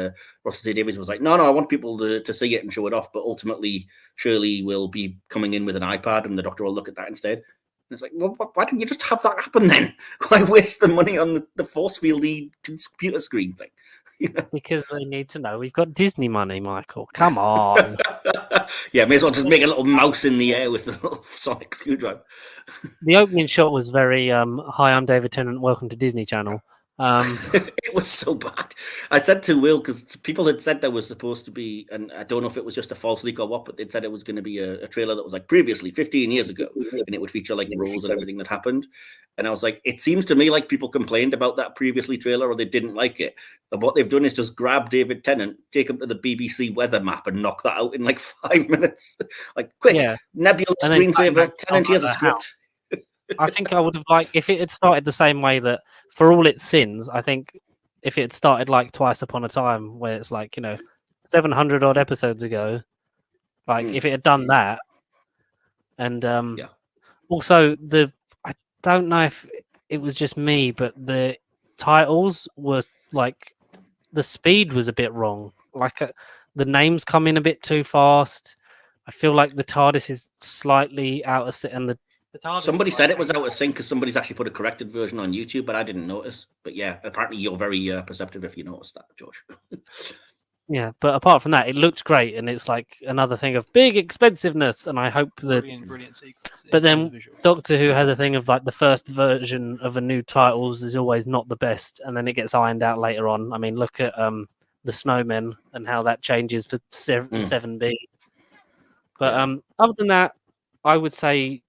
Russell T Davies was like, no, I want people to see it and show it off. But ultimately, Shirley will be coming in with an iPad and the Doctor will look at that instead. And it's like, well, why didn't you just have that happen then? Why waste the money on the force fieldy computer screen thing? Because they need to know we've got Disney money, Michael. Come on. Yeah, may as well just make a little mouse in the air with the little sonic screwdriver. The opening shot was very, hi, I'm David Tennant, welcome to Disney Channel. It was so bad. I said to Will, because people had said there was supposed to be, and I don't know if it was just a false leak or what, but they'd said it was going to be a trailer that was like previously 15 years ago, and it would feature like roles and everything that happened. And I was like, it seems to me like people complained about that previously trailer, or they didn't like it. And what they've done is just grab David Tennant, take him to the BBC weather map, and knock that out in like 5 minutes. Like, quick, Nebula screensaver, Tennant, here's a script. I think I would have liked if it had started the same way that, for all its sins, I think if it had started like Twice Upon a Time, where it's like, 700 odd episodes ago, like if it had done that, and also I don't know if it was just me, but the titles were like, the speed was a bit wrong. Like the names come in a bit too fast. I feel like the TARDIS is slightly out of sync, and somebody said it was out of sync because somebody's actually put a corrected version on YouTube, but I didn't notice. But yeah, apparently you're very perceptive if you noticed that, George. Yeah, but apart from that, it looked great, and it's like another thing of big expensiveness. And I hope that brilliant sequence. But then Doctor Who has a thing of like the first version of a new titles is always not the best, and then it gets ironed out later on. I mean, look at the Snowmen and how that changes for 7B. But other than that, I would say,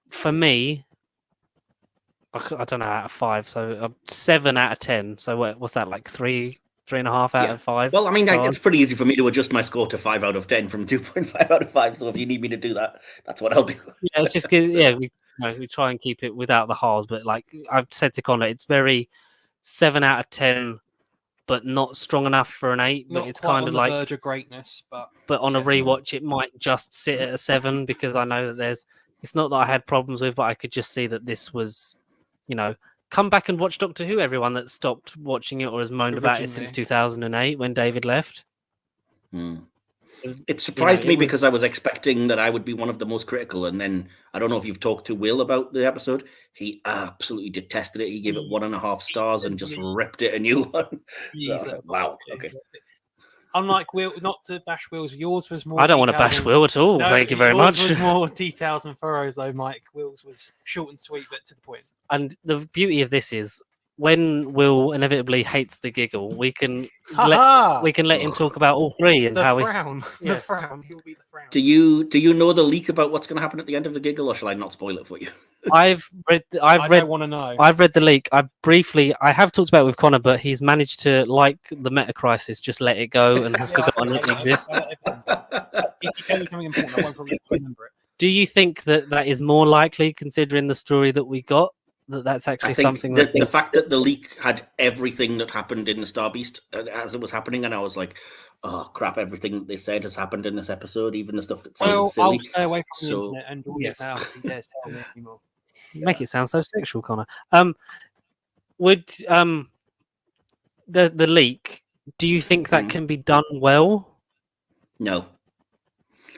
for me, I don't know, out of 5, so 7 out of 10. So what's that, like 3.5 out of 5? Well, I mean, it's pretty easy for me to adjust my score to 5 out of 10 from 2.5 out of 5. So if you need me to do that, that's what I'll do. Yeah, it's just we try and keep it without the halves. But like I've said to Connor, it's very 7 out of 10, but not strong enough for an 8. But it's kind of like verge of greatness. But on a rewatch, it might just sit at a 7, because I know that it's not that I had problems with, but I could just see that this was, come back and watch Doctor Who, everyone that stopped watching it or has moaned about it since 2008 when David left. It surprised me because I was expecting that I would be one of the most critical. And then I don't know if you've talked to Will about the episode. He absolutely detested it. He gave it 1.5 stars and just ripped it a new one. So wow. Okay. Unlike Will, not to bash Will's, yours was more. I don't want to bash Will at all. No, thank you very much. Yours was more details and furrows, though, Mike. Will's was short and sweet, but to the point. And the beauty of this is, when Will inevitably hates the giggle, we can Ha-ha! let him talk about all three and The how frown. The Yes. frown. He'll be the frown. Do you know the leak about what's going to happen at the end of the giggle, or shall I not spoil it for you? I've read I don't want to know. I've read the leak. I have talked about it with Connor, but he's managed to, like the meta crisis, just let it go and has forgotten it exists. If you tell me something important, I won't probably remember it. Do you think that is more likely, considering the story that we got, that's actually I think something the fact that the leak had everything that happened in the Star Beast as it was happening, and I was like, oh crap, everything that they said has happened in this episode, even the stuff that sounded silly. I'll stay away from the So- internet and Yes. now if he dares tell me anymore. make it sound so sexual, Connor? Would the leak? Do you think that can be done well? No.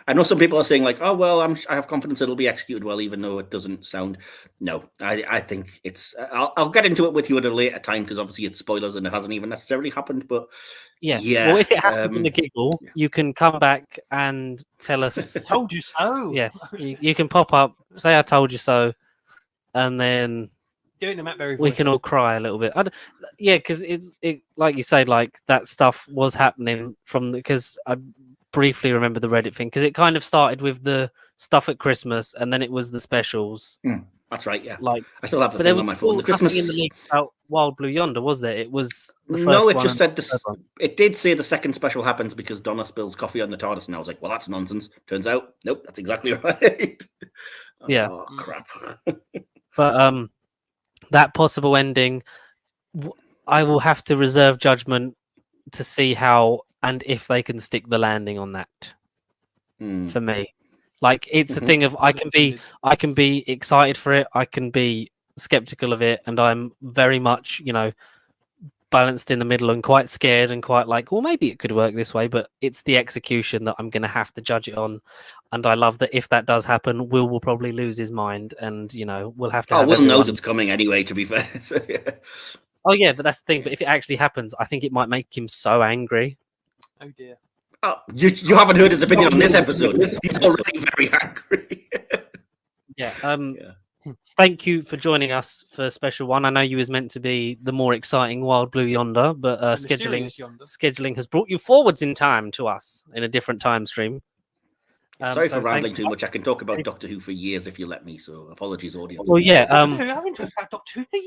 I know some people are saying like, oh well, I have confidence it'll be executed well, even though it doesn't sound. No, I think it's. I'll get into it with you at a later time because obviously it's spoilers and it hasn't even necessarily happened. But Yes. yeah. Well, if it happens in the giggle, you can come back and tell us. Told you so. Yes, you can pop up, say I told you so, and then Doing the Matt Berry we voice. can all cry a little bit. Yeah, because it like you say, like that stuff was happening from because I briefly remember the Reddit thing because it kind of started with the stuff at Christmas and then it was the specials. That's right. Yeah, Like I still have the but there thing was on my phone. The still nothing Christmas. in the leak about Wild Blue Yonder, was there? It was the first No, it one just said and this. the third one. It did say the second special happens because Donna spills coffee on the TARDIS, and I was like, well, that's nonsense. Turns out, nope, that's exactly right. Yeah. Oh crap. But that possible ending, I will have to reserve judgment to see how and if they can stick the landing on that. For me, like it's a thing of I can be excited for it, I can be skeptical of it, and I'm very much balanced in the middle and quite scared and quite like, well, maybe it could work this way, but it's the execution that I'm going to have to judge it on. And I love that if that does happen, Will probably lose his mind, and we'll have to. Oh, have Will everyone... knows it's coming anyway. To be fair. So, yeah. Oh yeah, but that's the thing. But if it actually happens, I think it might make him so angry. Oh dear. Oh, you haven't heard his opinion on this episode. He's already very angry. Yeah. Thank you for joining us for a special one. I know you was meant to be the more exciting Wild Blue Yonder, but scheduling has brought you forwards in time to us in a different time stream. Sorry for rambling too much. I can talk about Doctor Who for years if you let me. So apologies, audience. Well, yeah. I've been talking about Doctor Who for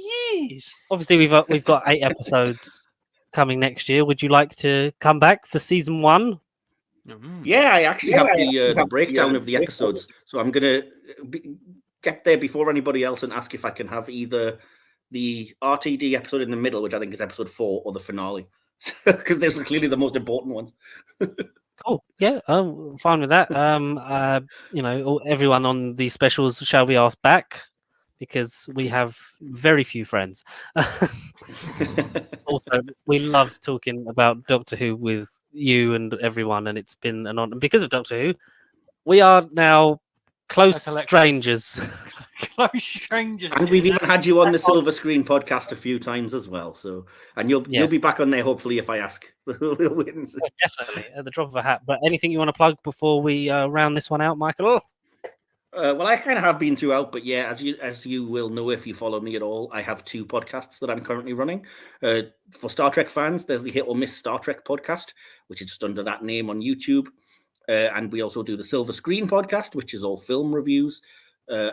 years. Obviously, we've got 8 episodes coming next year. Would you like to come back for season 1? Yeah, I actually have the breakdown of the episodes, so I'm gonna get there before anybody else and ask if I can have either the RTD episode in the middle, which I think is episode 4, or the finale, because those are clearly the most important ones. Cool. Yeah, fine with that. Everyone on the specials shall be asked back because we have very few friends. Also, we love talking about Doctor Who with you and everyone, and it's been an honor. And because of Doctor Who, we are now close strangers. Close strangers. And we've even had you on the Silver Screen podcast a few times as well. So, and you'll be back on there hopefully if I ask. Definitely at the drop of a hat. But anything you want to plug before we round this one out, Michael? Well, I kind of have been throughout, but yeah, as you will know if you follow me at all, I have 2 podcasts that I'm currently running. For Star Trek fans, there's the Hit or Miss Star Trek podcast, which is just under that name on YouTube. And we also do the Silver Screen podcast, which is all film reviews.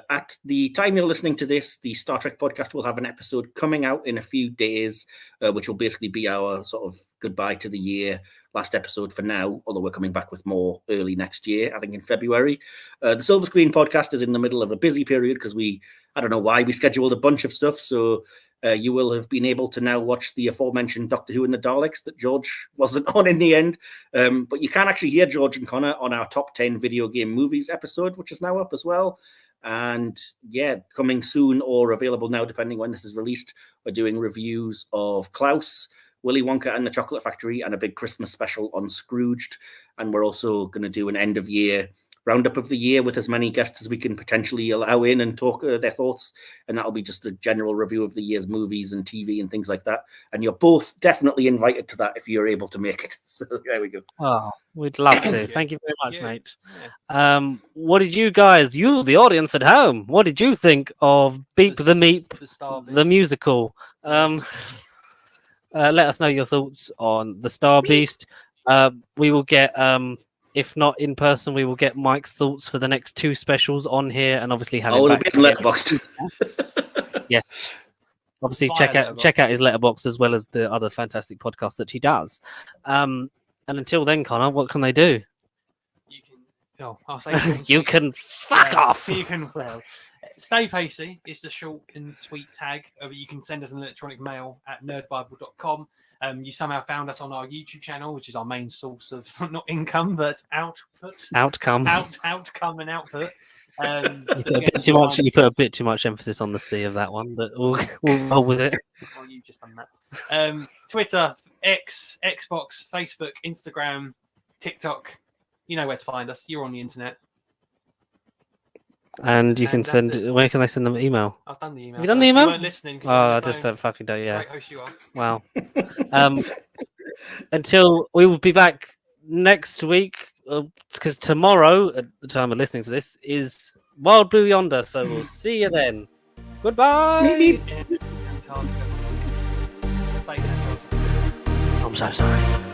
At the time you're listening to this, the Star Trek podcast will have an episode coming out in a few days, which will basically be our sort of goodbye to the year, last episode for now, although we're coming back with more early next year, I think in February. The Silver Screen podcast is in the middle of a busy period because I don't know why, we scheduled a bunch of stuff, so you will have been able to now watch the aforementioned Doctor Who and the Daleks that George wasn't on in the end. But you can actually hear George and Connor on our top 10 video game movies episode, which is now up as well. And yeah, coming soon or available now, depending when this is released, we're doing reviews of Klaus, Willy Wonka and the Chocolate Factory, and a big Christmas special on Scrooged. And we're also going to do an end of year roundup of the year with as many guests as we can potentially allow in and talk their thoughts. And that'll be just a general review of the year's movies and TV and things like that. And you're both definitely invited to that if you're able to make it. So there we go. Oh, we'd love to. Thank you very much, mate. What did you guys, the audience at home, what did you think of Beep the Meep, the musical? Let us know your thoughts on the Star Beast. We will get, if not in person, we will get Mike's thoughts for the next 2 specials on here, and obviously have it'll be letterboxed. Yes. Obviously, check out his letterbox as well as the other fantastic podcasts that he does. And until then, Connor, what can they do? You can. I'll say you can fuck off. You can. Well, stay pacey. It's the short and sweet tag. You can send us an electronic mail at nerdbible.com. You somehow found us on our YouTube channel, which is our main source of not income but outcome and output. You put a bit too much emphasis on the C of that one, but we'll roll with it. Well, you've just done that. Twitter, X, Xbox, Facebook, Instagram, TikTok. You know where to find us. You're on the internet. And you can send. Where can I send them email? I've done the email. Have you done the email? You weren't listening. I just don't fucking do. Yeah. Great host you are. Wow. Until we will be back next week, because tomorrow, at the time of listening to this, is Wild Blue Yonder. So we'll see you then. Goodbye. I'm so sorry.